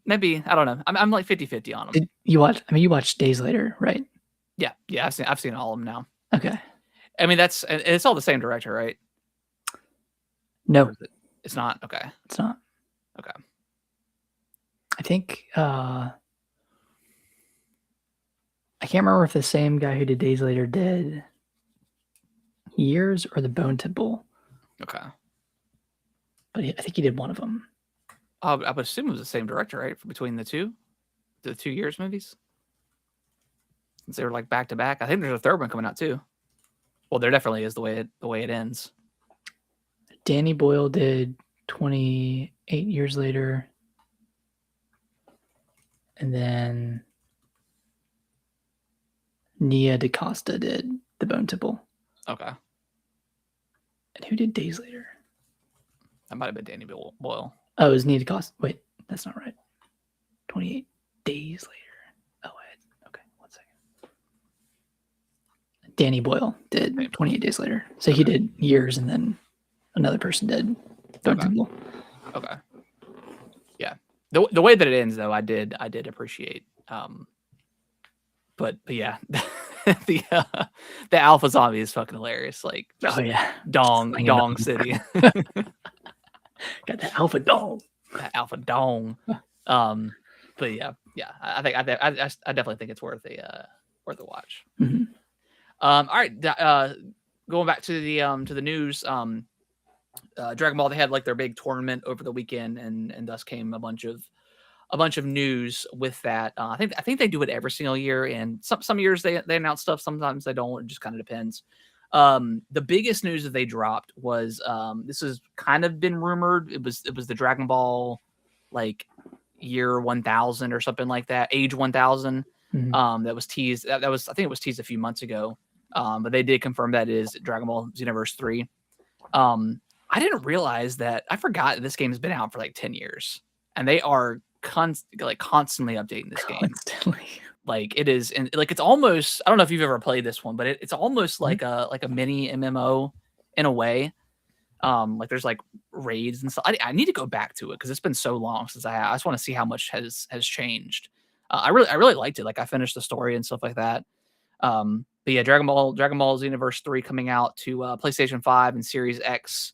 maybe I don't know. I'm like 50-50 on them. Did you watch? I mean, you watched Days Later, right? Yeah, I've seen all of them now. Okay. I mean, it's all the same director, right? No, it's not. Okay, it's not. Okay. I think I can't remember if the same guy who did Days Later did Years or The Bone Temple. Okay. But I think he did one of them. I would assume it was the same director, right? Between the 2 Years movies, since they were like back to back. I think there's a third one coming out too. Well, there definitely is the way it ends. Danny Boyle did 28 Years Later, and then Nia DaCosta did The Bone Temple. Okay. And who did Days Later? That might have been Danny Boyle. Oh, it was Nia DaCosta. Wait, that's not right. 28 Days Later. Oh, wait. Okay, 1 second. Danny Boyle did 28 Days Later. So he did Years, and then another person did Bone Temple. Okay. Yeah. The way that it ends, though, I did appreciate. But yeah, the alpha zombie is fucking hilarious. Like, oh yeah, Dong City. Got that alpha dong. That alpha dong. But yeah. I think I definitely think it's worth a watch. Mm-hmm. All right. Going back to the news. Dragon Ball, they had like their big tournament over the weekend, and thus came a bunch of a bunch of news with that. I think they do it every single year, and some years they announce stuff, sometimes they don't. It just kind of depends. The biggest news that they dropped was this has kind of been rumored. It was the Dragon Ball like year 1000 or something like that, age 1000. That was teased. That was, I think it was teased a few months ago. But they did confirm that it is Dragon Ball Xenoverse 3. I didn't realize that. I forgot this game has been out for like 10 years, and they are constantly updating this game. Constantly. Like it is, and like it's almost. I don't know if you've ever played this one, but it's almost like a mini MMO in a way. Like there's like raids and stuff. I need to go back to it because it's been so long since I just want to see how much has changed. I really liked it. Like I finished the story and stuff like that. But yeah, Dragon Ball Xenoverse 3 coming out to PlayStation 5 and Series X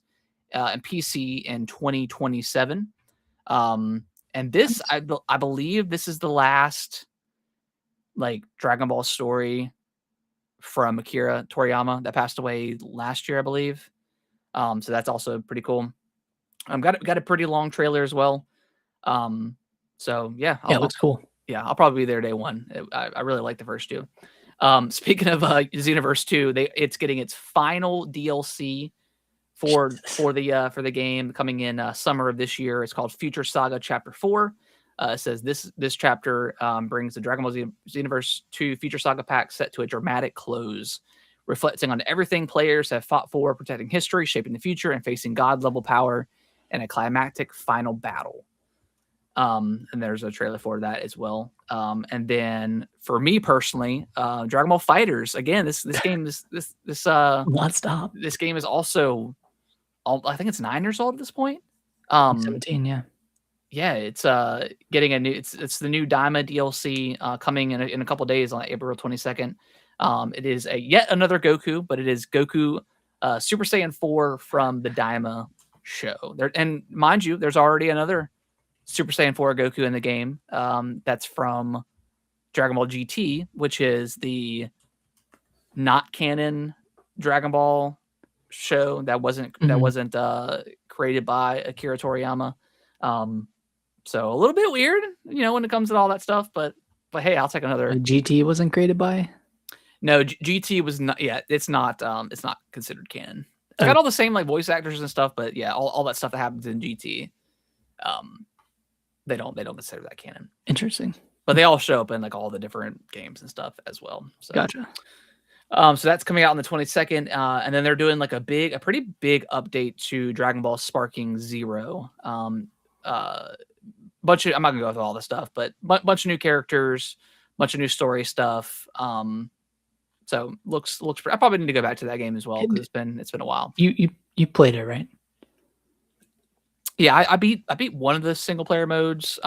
and PC in 2027. And this, I believe this is the last like Dragon Ball story from Akira Toriyama that passed away last year, I believe. So that's also pretty cool. Got a pretty long trailer as well. So yeah, it looks cool. Yeah, I'll probably be there day one. I really like the first two. Speaking of Xenoverse 2, it's getting its final DLC for the game coming in summer of this year. It's called Future Saga Chapter 4. It says this chapter brings the Dragon Ball Xenoverse 2 Future Saga pack set to a dramatic close, reflecting on everything players have fought for, protecting history, shaping the future, and facing god-level power in a climactic final battle. And there's a trailer for that as well. And then for me personally, Dragon Ball Fighters. Again, this game is this nonstop. This game is also, I think it's 9 years old at this point. 17, yeah. Yeah, it's getting a new. It's the new Daima DLC coming in a couple of days on April 22nd. It is yet another Goku, but it is Goku Super Saiyan 4 from the Daima show. And mind you, there's already another Super Saiyan 4 Goku in the game. That's from Dragon Ball GT, which is the not canon Dragon Ball show that wasn't created by Akira Toriyama. So a little bit weird, when it comes to all that stuff. But hey, I'll take another. GT wasn't created by. No, GT was not. Yeah, it's not considered canon. It's got all the same like voice actors and stuff, but yeah, all that stuff that happens in GT, they don't consider that canon. Interesting. But they all show up in like all the different games and stuff as well. So. Gotcha. So that's coming out on the 22nd, and then they're doing like a pretty big update to Dragon Ball Sparking Zero. I'm not gonna go with all the stuff, but bunch of new characters, bunch of new story stuff. So looks. I probably need to go back to that game as well because it's been a while. You played it, right? Yeah, I beat one of the single player modes.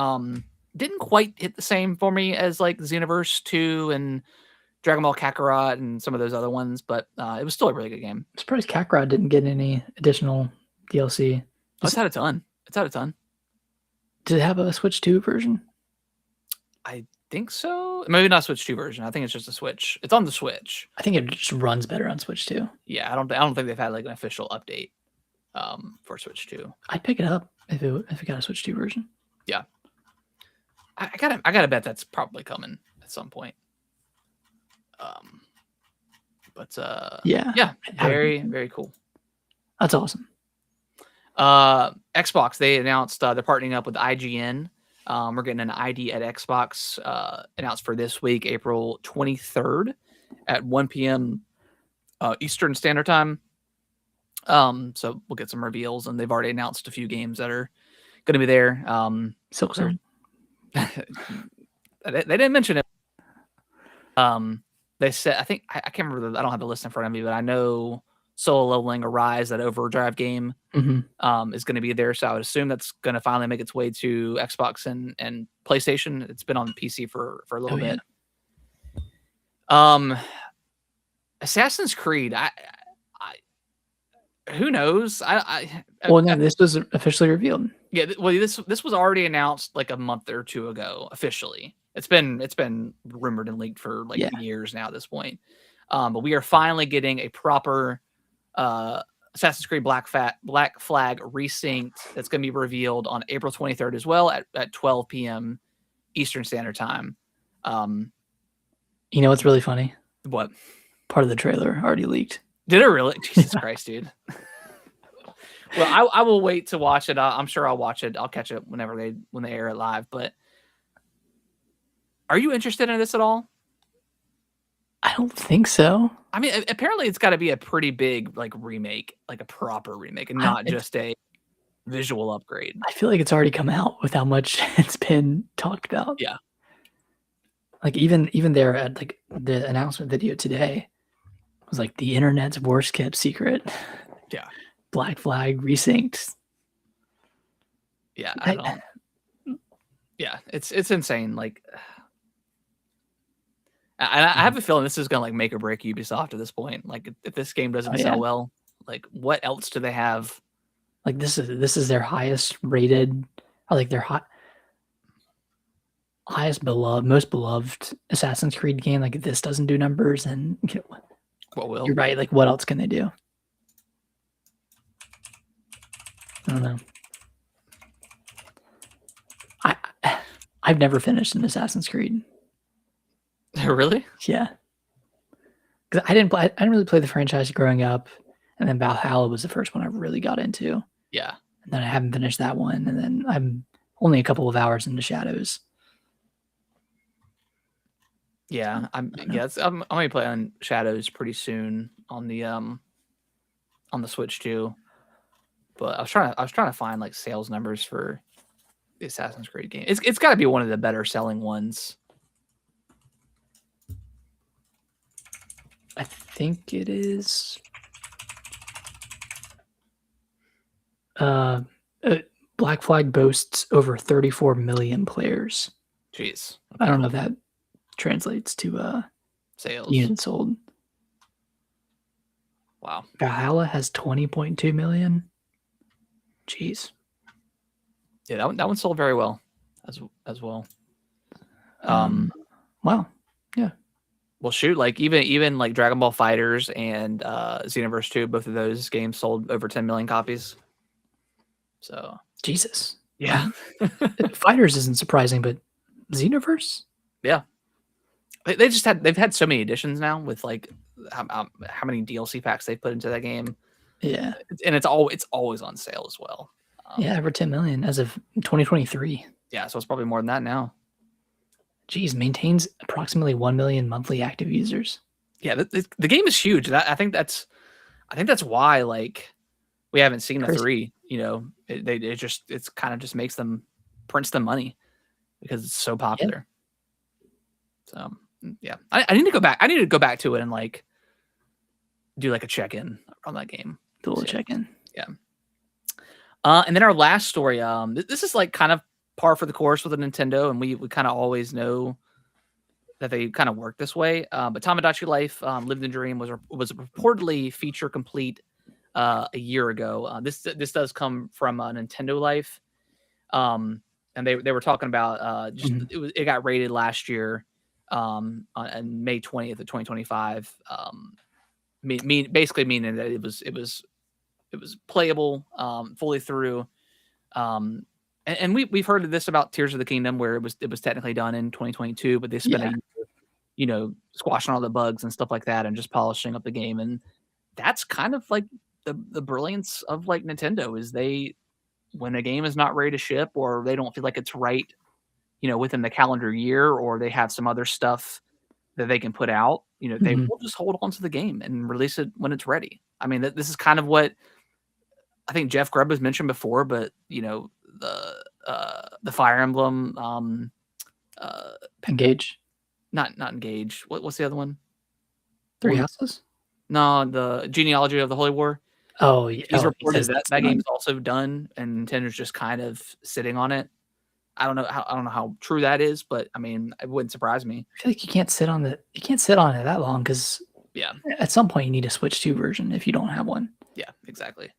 Didn't quite hit the same for me as like Xenoverse 2 and Dragon Ball Kakarot and some of those other ones, but it was still a really good game. I'm surprised Kakarot didn't get any additional DLC. It's had a ton. Did it have a Switch 2 version? I think so. Maybe not Switch 2 version. I think it's just a Switch. It's on the Switch. I think it just runs better on Switch 2. Yeah, I don't think they've had like an official update for Switch 2. I'd pick it up if it got a Switch 2 version. Yeah. I gotta bet that's probably coming at some point. Yeah, very, very cool. That's awesome. Xbox, they announced they're partnering up with IGN. We're getting an ID at Xbox announced for this week, April 23rd at 1 p.m. Eastern Standard Time. So we'll get some reveals, and they've already announced a few games that are going to be there. Silksong. They didn't mention it. They said, I think I can't remember. I don't have the list in front of me, but I know Solo Leveling Arise, that Overdrive game, is going to be there. So I would assume that's going to finally make its way to Xbox and PlayStation. It's been on PC for a little bit. Assassin's Creed, who knows? This was officially revealed. Yeah, well, this was already announced like a month or two ago officially. It's been rumored and leaked for like years now at this point. But we are finally getting a proper Assassin's Creed Black Flag Resynced that's going to be revealed on April 23rd as well at 12 p.m. Eastern Standard Time. You know what's really funny? What? Part of the trailer already leaked. Did it really? Jesus Christ, dude. Well, I will wait to watch it. I'm sure I'll watch it. I'll catch it when they air it live. But are you interested in this at all? I don't think so. I mean, apparently it's got to be a pretty big like remake, like a proper remake, and not just a visual upgrade. I feel like it's already come out with how much it's been talked about. Yeah. Like even there at like the announcement video today was like the internet's worst kept secret. Yeah. Black Flag Resynced. Yeah, I don't. Yeah, it's insane. Like, I have a feeling this is gonna like make or break Ubisoft at this point. Like, if this game doesn't sell well, like, what else do they have? Like, this is their highest rated, or like their highest beloved, most beloved Assassin's Creed game. Like, if this doesn't do numbers, and what will? You're right. Like, what else can they do? I don't know. I've never finished an Assassin's Creed. Really? Yeah. Because I didn't really play the franchise growing up, and then Valhalla was the first one I really got into. Yeah. And then I haven't finished that one, and then I'm only a couple of hours into Shadows. Yeah, I'm gonna be playing Shadows pretty soon on the Switch too. But I was trying to find like sales numbers for the Assassin's Creed game. It's got to be one of the better selling ones. I think it is. Black Flag boasts over 34 million players. Jeez. Okay. I don't know if that translates to sales units sold. Wow. Valhalla has 20.2 million. Jeez. Yeah, that one sold very well as well. Wow. Yeah. Well, shoot, like even like Dragon Ball Fighters and Xenoverse 2, both of those games sold over 10 million copies. So Jesus. Yeah. Fighters isn't surprising, but Xenoverse? Yeah. They've had so many editions now with like how many DLC packs they put into that game. Yeah. And it's always on sale as well. Yeah, over 10 million as of 2023. Yeah, so it's probably more than that now. Geez, maintains approximately 1 million monthly active users. Yeah, the game is huge. I think that's why like we haven't seen a 3. You know, it's kind of just makes them prints them money because it's so popular. Yeah. So yeah, I need to go back. I need to go back to it and like do like a check-in on that game. Do a little check-in. Yeah. And then our last story. This is like kind of par for the course with a Nintendo, and we kind of always know that they kind of work this way. But Tamagotchi Life, Lived in Dream was reportedly feature complete a year ago. This does come from Nintendo Life, and they were talking about it got rated last year on May 20th of 2025. Basically meaning that it was playable fully through. And we've heard of this about Tears of the Kingdom, where it was technically done in 2022, but they spent a year, squashing all the bugs and stuff like that and just polishing up the game. And that's kind of like the brilliance of like Nintendo is when a game is not ready to ship or they don't feel like it's right, within the calendar year, or they have some other stuff that they can put out, they will just hold on to the game and release it when it's ready. I mean, this is kind of what I think Jeff Grubb has mentioned before, but the Fire Emblem, Engage, not Engage. What's the other one? Three Houses. No, the Genealogy of the Holy War. Oh, yeah. He's reported that game's also done, and Nintendo's just kind of sitting on it. I don't know how true that is, but I mean, it wouldn't surprise me. I feel like you can't sit on it that long because at some point you need a Switch 2 version if you don't have one. Yeah, exactly.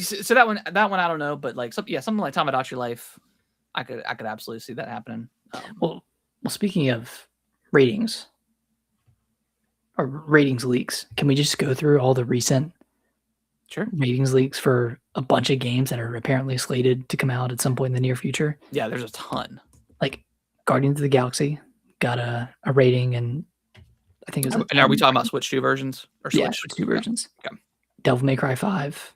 So that one I don't know, but like something like Tamagotchi Life, I could absolutely see that happening. Well, speaking of ratings or ratings leaks, can we just go through all the recent Sure. ratings leaks for a bunch of games that are apparently slated to come out at some point in the near future. Yeah, there's a ton. Like Guardians of the Galaxy got a rating, and I think it was a And are we 10. talking about Switch 2 versions or Yeah, Switch? two versions. Okay. Devil May Cry 5.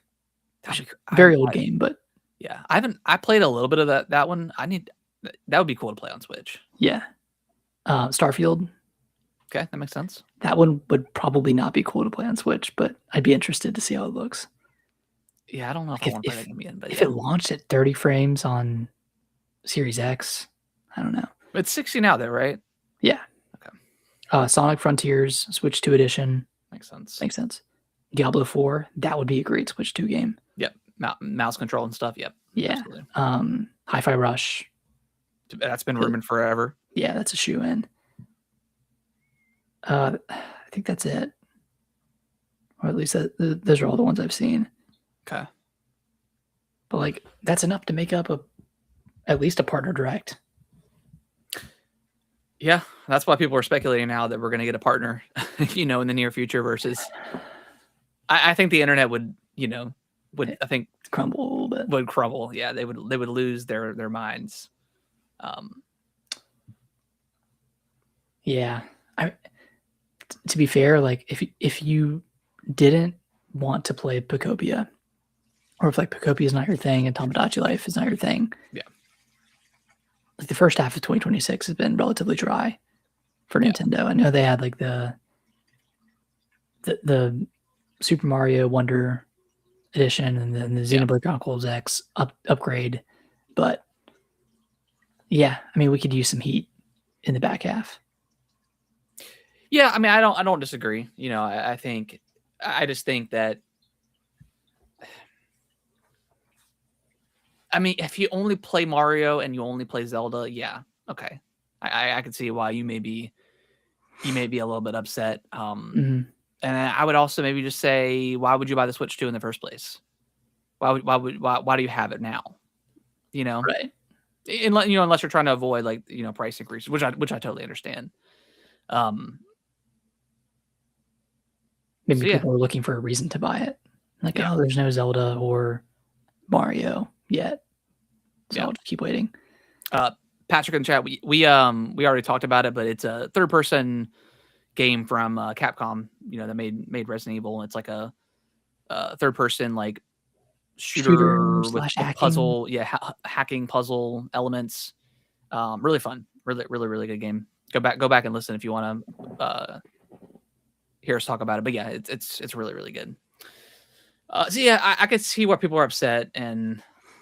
That'd be Very old game, but yeah, I played a little bit of that one. That would be cool to play on Switch. yeah. Starfield. Okay, that makes sense. That one would probably not be cool to play on Switch, but I'd be interested to see how it looks. Yeah, I don't know if I want to play that game again, but if it launched at 30 frames on Series X, I don't know. It's 60 now, though, right? Yeah. Okay. Sonic Frontiers, Switch 2 edition. Makes sense. Makes sense. Diablo 4, that would be a great Switch 2 game. Yep. Mouse control and stuff. Yep. Yeah. Absolutely. Hi-Fi Rush. That's been rumored forever. Yeah, that's a shoe-in. I think that's it. Or at least those are all the ones I've seen. Okay. But like that's enough to make up at least a partner direct. Yeah, that's why people are speculating now that we're going to get a partner, in the near future. Versus, I think the internet would I think crumble a little bit. Would crumble. Yeah, they would lose their minds. Yeah, to be fair, like if you didn't want to play Pocopia, or if like Pocopia is not your thing and Tomodachi Life is not your thing, yeah, like the first half of 2026 has been relatively dry for Nintendo. I know they had like the Super Mario Wonder edition and then the Xenoblade Chronicles X upgrade, but yeah, I mean we could use some heat in the back half. Yeah, I mean I don't disagree. I just think that. I mean, if you only play Mario and you only play Zelda, yeah, okay, I can see why you may be a little bit upset. And I would also maybe just say, why would you buy the Switch 2 in the first place? Why do you have it now? Right. Unless you're trying to avoid like price increases, which I totally understand. Maybe people are looking for a reason to buy it. Like, oh, there's no Zelda or Mario yet, so I'll just keep waiting. Patrick in the chat, we already talked about it, but it's a third-person game from Capcom. That made Resident Evil. It's like a third-person like shooter with puzzle, hacking puzzle elements. Really fun, really good game. Go back and listen if you want to hear us talk about it. But yeah, it's really good. So yeah, I could see why people are upset,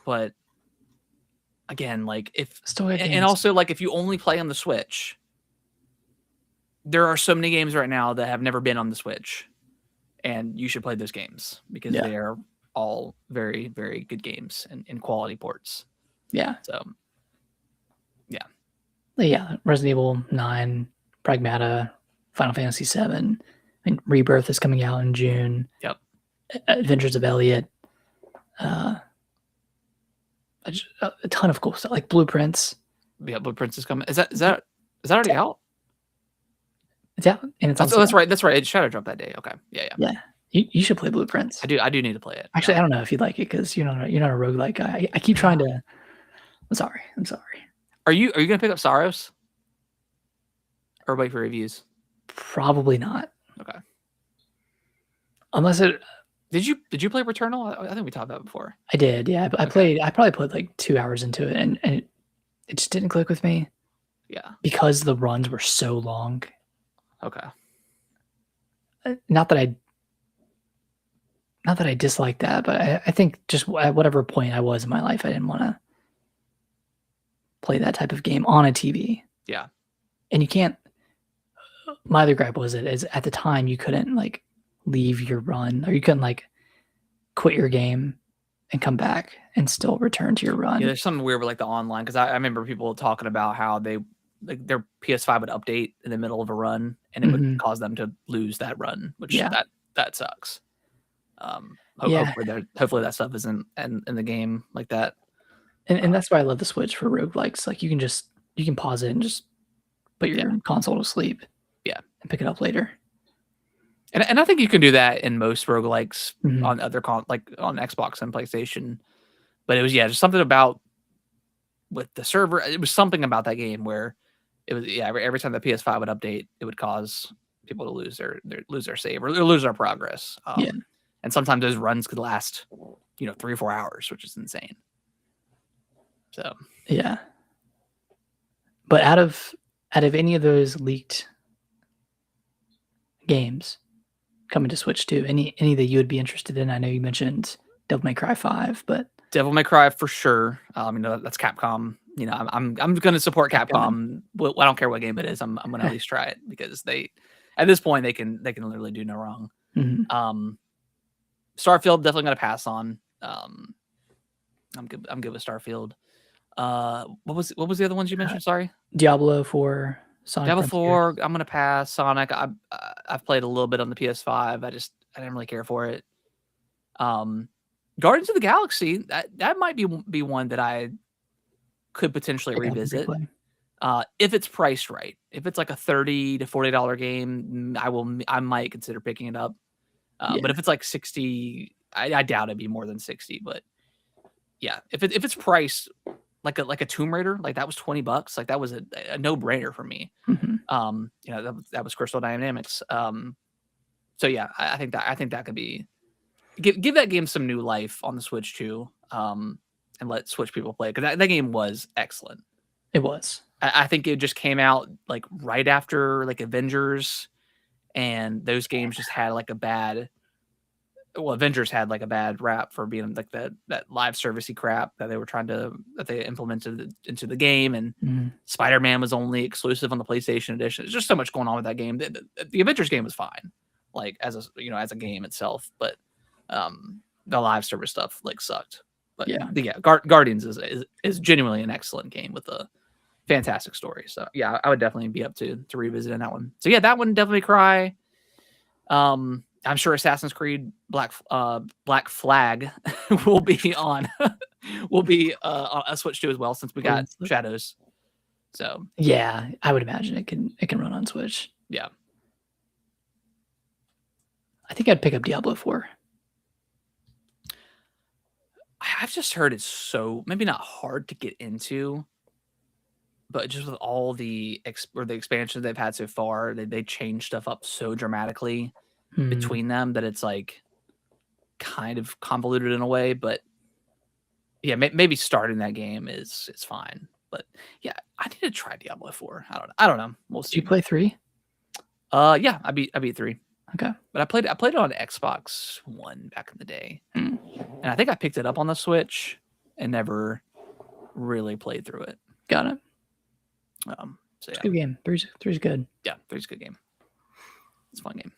but again, like and also like if you only play on the Switch, there are so many games right now that have never been on the Switch, and you should play those games because they are all very, very good games and quality ports. Yeah. So, yeah. Yeah, Resident Evil 9, Pragmata, Final Fantasy 7. I mean, Rebirth is coming out in June. Yep. Adventures of Elliot. A ton of cool stuff, like Blueprints. Yeah, Blueprints is coming. Is that already out? It's out, and it's that's right. That's right. It Shadow dropped that day. Okay. Yeah. You should play Blueprints. I do need to play it. Actually, I don't know if you'd like it because you're not a roguelike guy. I keep trying to. I'm sorry. Are you gonna pick up Saros? Or wait for reviews? Probably not. Okay. Unless it. Did you play Returnal? I think we talked about it before. I did. Yeah, I played. I probably put like 2 hours into it, and it just didn't click with me. Yeah. Because the runs were so long. Okay. Not that I dislike that, but I think just at whatever point I was in my life, I didn't want to play that type of game on a TV. Yeah. And you can't. My other gripe was is at the time you couldn't like leave your run, or you couldn't like quit your game and come back and still return to your run. Yeah, there's something weird with like the online, because I remember people talking about how they like their PS5 would update in the middle of a run and it would cause them to lose that run, which that sucks. Hopefully that stuff isn't in the game like that. And that's why I love the Switch for roguelikes. Like you can pause it and just put your console to sleep. Yeah. And pick it up later. And I think you can do that in most roguelikes Mhm. on other like on Xbox and PlayStation. But it was just something about with the server. It was something about that game where it was every time the PS5 would update, it would cause people to lose their save or lose their progress. Yeah. And sometimes those runs could last 3 or 4 hours, which is insane. So Yeah. But out of any of those leaked games coming to Switch 2, any that you would be interested in? I know you mentioned Devil May Cry 5, but Devil May Cry for sure. That's Capcom. I'm going to support Capcom. Well, I don't care what game it is. I'm going to at least try it because at this point they can literally do no wrong. Mhm. Starfield definitely going to pass on. I'm good with Starfield. What was the other ones you mentioned? Sorry. Diablo 4, Sonic Diablo Frontiers. 4. I'm going to pass. Sonic. I've played a little bit on the PS5. I didn't really care for it. Guardians of the Galaxy. That might be one that I could potentially Pick up and revisit. replay. If it's priced right. If it's like a $30 to $40 game, I might consider picking it up. Yeah. But if it's like 60, I doubt it'd be more than 60. But yeah, if it's priced like a Tomb Raider, like that was $20, like that was a no brainer for me. Mhm. That was Crystal Dynamics. So yeah, I think that could be give that game some new life on the Switch too. And let Switch people play because that game was excellent. It was. I think it just came out like right after like Avengers, and those games just had like a bad. Well, Avengers had like a bad rap for being like that live servicey crap that they implemented into the game, and Mhm. Spider-Man was only exclusive on the PlayStation edition. There's just so much going on with that game. The Avengers game was fine, like as a game itself, but the live service stuff like sucked. But Yeah. Guardians is genuinely an excellent game with a fantastic story. So yeah, I would definitely be up to revisiting that one. So yeah, that one definitely cry. I'm sure Assassin's Creed Black Flag will be on a Switch 2 as well since we got Shadows. So Yeah, I would imagine it can run on Switch. yeah. I think I'd pick up Diablo 4. I've just heard it's so maybe not hard to get into, but just with all the expansions they've had so far, they changed stuff up so dramatically between them that it's like kind of convoluted in a way. But yeah, maybe starting that game is fine. But yeah, I need to try Diablo 4. I don't know. We'll see. Did you play 3? Yeah, I beat 3. Okay. But I played it on Xbox One back in the day. And I think I picked it up on the Switch and never really played through it. Got it. So It's a good game. 3's good. Yeah, 3's a good game. It's a fun game.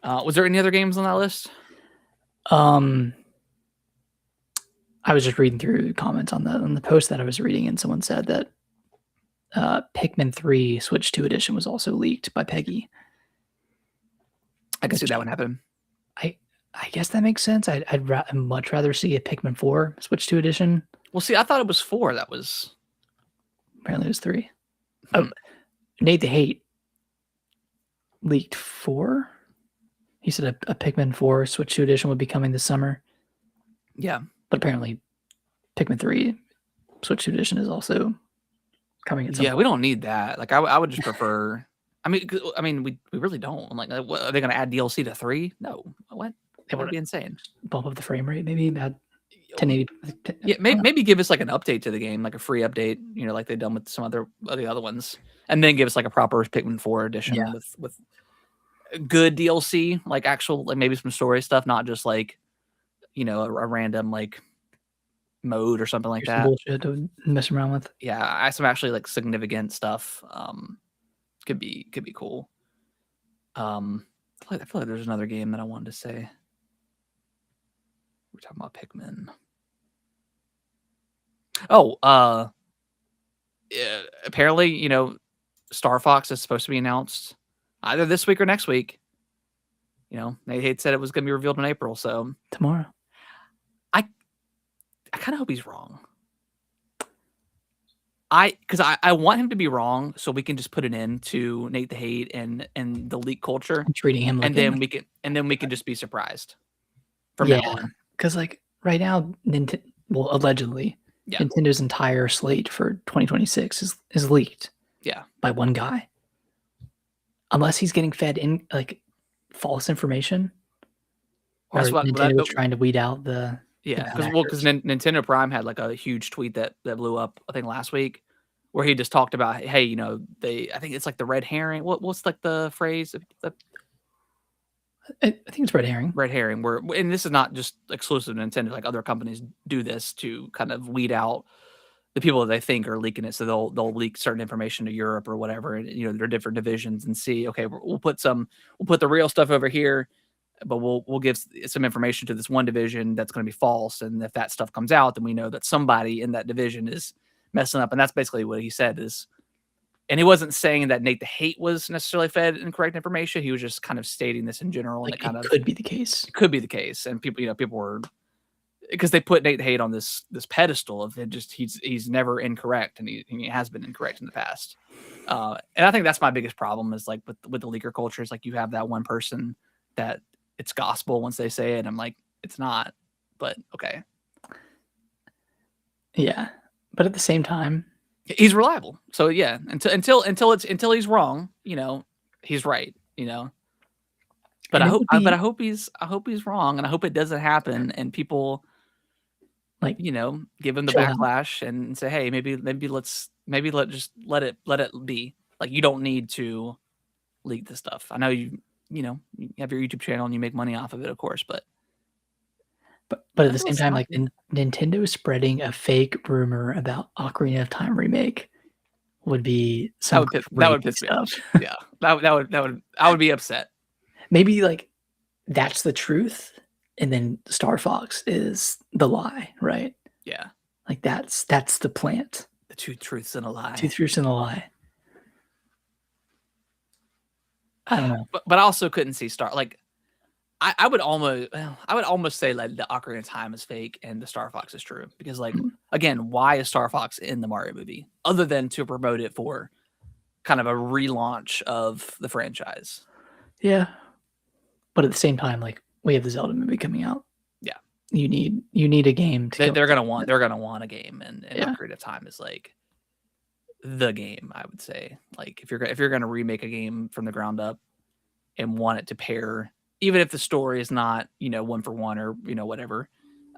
Was there any other games on that list? I was just reading through comments on the post that I was reading, and someone said that Pikmin 3 Switch 2 edition was also leaked by Peggy. I can see that one happen. I guess that makes sense. I'd much rather see a Pikmin 4 Switch 2 edition. Well, see, I thought it was 4. That was apparently it was 3. Oh, Nate the Hate leaked 4. He said a Pikmin 4 Switch 2 edition would be coming this summer. Yeah, but apparently Pikmin 3 Switch 2 edition is also coming. Yeah, we don't need that. Like, I would just prefer. I mean, we really don't. Like, what, are they going to add DLC to 3? No, what? That would be insane. Bump up the frame rate, maybe add 1080. Yeah, maybe give us like an update to the game, like a free update. Like they've done with some of the other ones, and then give us like a proper Pikmin 4 edition with good DLC, like actual, like maybe some story stuff, not just like a random like mode or something like that. Bullshit to mess around with. Yeah, some actually like significant stuff. Could be cool. I feel like there's another game that I wanted to say. We're talking about Pikmin. Oh, yeah, apparently, Star Fox is supposed to be announced either this week or next week. They had said it was going to be revealed in April, so tomorrow. I kind of hope he's wrong. because I want him to be wrong, so we can just put an end to Nate the Hate and the leak culture, I'm treating him like and then we can just be surprised from now on. because like right now, allegedly, Yeah. Nintendo's entire slate for 2026 is leaked. Yeah. By one guy. Unless he's getting fed in like false information, or That's what Nintendo was trying to weed out the yeah, bad because actors. Nintendo Prime had like a huge tweet that blew up, I think last week, where he just talked about, hey, I think it's like the red herring. What's like the phrase? The I think it's red herring. red herring. And this is not just exclusive to Nintendo. Like other companies do this to kind of weed out the people that they think are leaking it. So they'll leak certain information to Europe or whatever, and their different divisions, and see, okay, we'll put the real stuff over here, but we'll give some information to this one division that's going to be false. And if that stuff comes out, then we know that somebody in that division is messing up. And that's basically what he said is, and he wasn't saying that Nate the Hate was necessarily fed incorrect information. He was just kind of stating this in general, and Like, it kind of could be the case. it could be the case. And people were, because they put Nate the Hate on this pedestal of it, just he's never incorrect, and he has been incorrect in the past. And I think that's my biggest problem is like with the leaker culture is like you have that one person that it's gospel once they say it. I'm like, it's not, but okay. Yeah, but at the same time, he's reliable. So yeah, until he's wrong, he's right. But I hope he's wrong, and I hope it doesn't happen, and people like give him the backlash and say, hey, maybe just let it be. Like, you don't need to leak this stuff. I know you have your YouTube channel and you make money off of it, of course, but at the same time, like Nintendo spreading a fake rumor about Ocarina of Time remake would be some that would piss me off. Yeah, I would be upset. Maybe like that's the truth, and then Star Fox is the lie, right? Yeah, like that's the plant. The two truths and a lie. Two truths and a lie. I don't know, but I also couldn't see like. I would almost say like the Ocarina of Time is fake and the Star Fox is true, because like again, why is Star Fox in the Mario movie other than to promote it for kind of a relaunch of the franchise? Yeah, but at the same time, like we have the Zelda movie coming out. Yeah, you need a game to. They're gonna want a game, and Ocarina of Time is like the game. I would say, like if you're gonna remake a game from the ground up and want it to pair. Even if the story is not, one for one or, whatever,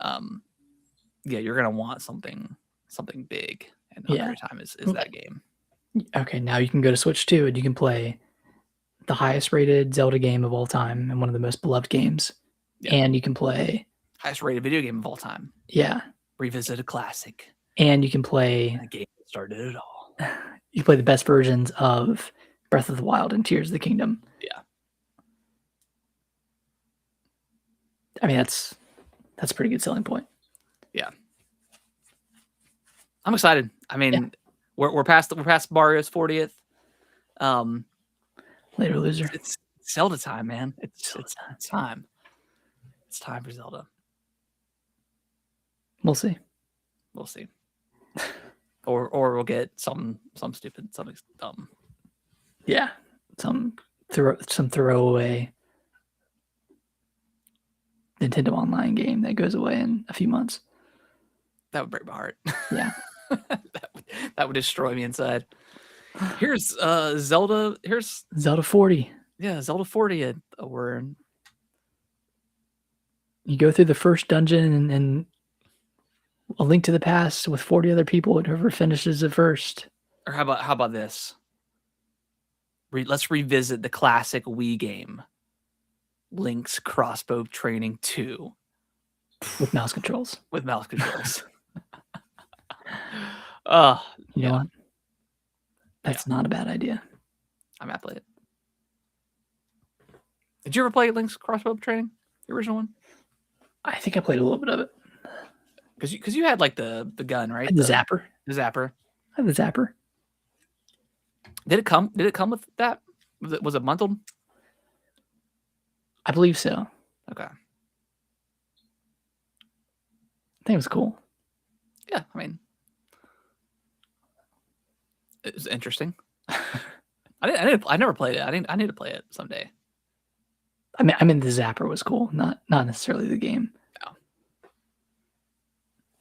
yeah, you're gonna want something big, and Ocarina of Time is that game. Okay, now you can go to Switch 2 and you can play the highest rated Zelda game of all time and one of the most beloved games. Yeah. And you can play highest rated video game of all time. Yeah. Revisit a classic. And you can play a game that started it all. You play the best versions of Breath of the Wild and Tears of the Kingdom. Yeah. I mean, that's a pretty good selling point. Yeah. I'm excited. I mean, we're past Mario's 40th. Later, loser. It's Zelda time, man. It's time. It's time for Zelda. We'll see. We'll see. or we'll get some stupid, something dumb. Yeah. Some throwaway Nintendo Online game that goes away in a few months. That would break my heart. Yeah. that would destroy me inside. Here's Zelda. Here's Zelda 40. Yeah, Zelda 40. We're in. You go through the first dungeon and A Link to the Past with 40 other people, and whoever finishes it first. Or how about this? Let's revisit the classic Wii game, Link's Crossbow Training 2. With mouse controls. With mouse controls. You know what? That's not a bad idea. I might play it. Did you ever play Link's Crossbow Training? The original one? I think I played a little bit of it. Because you had like the gun, right? The zapper. The zapper. I had the zapper. Did it come with that? Was it bundled? I believe so. Okay. I think it was cool. Yeah, I mean, It was interesting. I never played it. I need to play it someday. I mean, the Zapper was cool, not necessarily the game. Oh.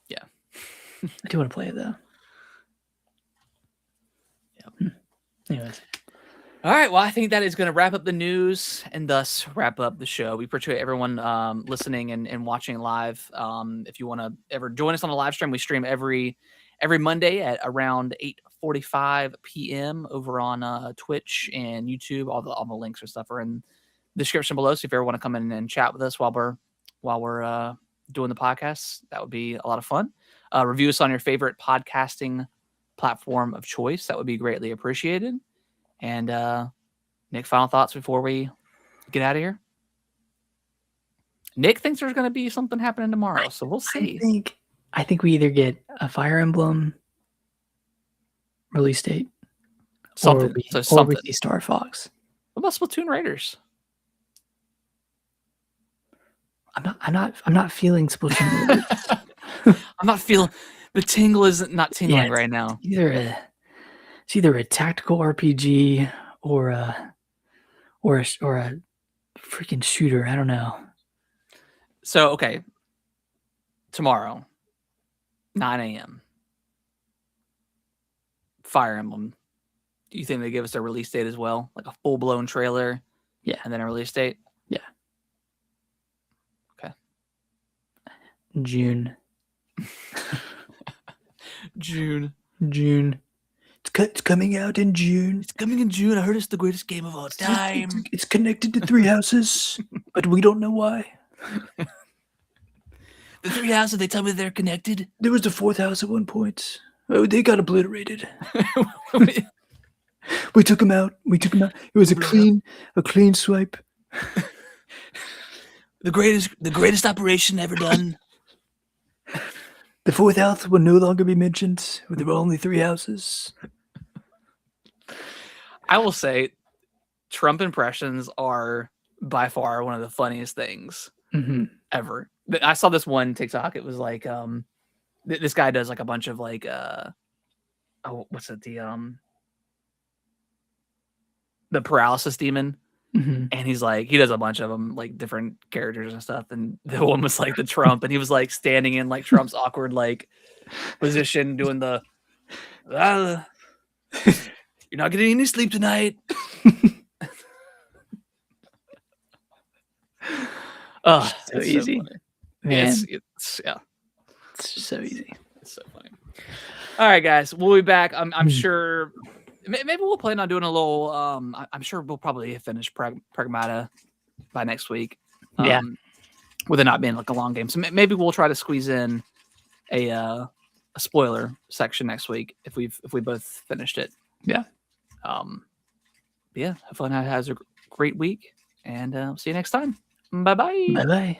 Yeah. I do want to play it though. Yep. Anyways. All right. Well, I think that is going to wrap up the news and thus wrap up the show. We appreciate everyone listening and watching live. If you want to ever join us on a live stream, we stream every Monday at around 8:45 p.m. over on Twitch and YouTube. All the links or stuff are in the description below. So if you ever want to come in and chat with us while we're doing the podcast, that would be a lot of fun. Review us on your favorite podcasting platform of choice. That would be greatly appreciated. And Nick, final thoughts before we get out of here? Nick thinks there's going to be something happening tomorrow, so we'll see. I think we either get a Fire Emblem release date, something. Or we see Star Fox. What about Splatoon Raiders? I'm not feeling Splatoon Raiders. I'm not feeling the tingle is not tingling right now. It's either a tactical RPG or a freaking shooter. I don't know. So okay, tomorrow, 9 a.m. Fire Emblem. Do you think they give us a release date as well, like a full blown trailer? Yeah, and then a release date. Yeah. Okay. June. June. It's coming out in June. It's coming in June. I heard it's the greatest game of all time. It's connected to 3 houses, but we don't know why. The 3 houses, they tell me they're connected. There was a 4th house at one point. Oh, they got obliterated. We took them out. It was a clean swipe. The greatest operation ever done. The 4th house will no longer be mentioned. There were only 3 houses. I will say, Trump impressions are by far one of the funniest things ever. I saw this one TikTok. It was like, this guy does like a bunch of like, what's it? The paralysis demon. And he's like, he does a bunch of them, like different characters and stuff. And the one was like the Trump, and he was like standing in like Trump's awkward like position, doing the, you're not getting any sleep tonight. Oh, so easy. So man. It's so easy. It's so funny. All right, guys, we'll be back. I'm sure. Maybe we'll plan on doing a little. I'm sure we'll probably finish Pragmata by next week. Yeah. With it not being like a long game, so maybe we'll try to squeeze in a spoiler section next week if we both finished it. Yeah. Yeah. Hopefully, has a great week, and see you next time. Bye bye. Bye bye.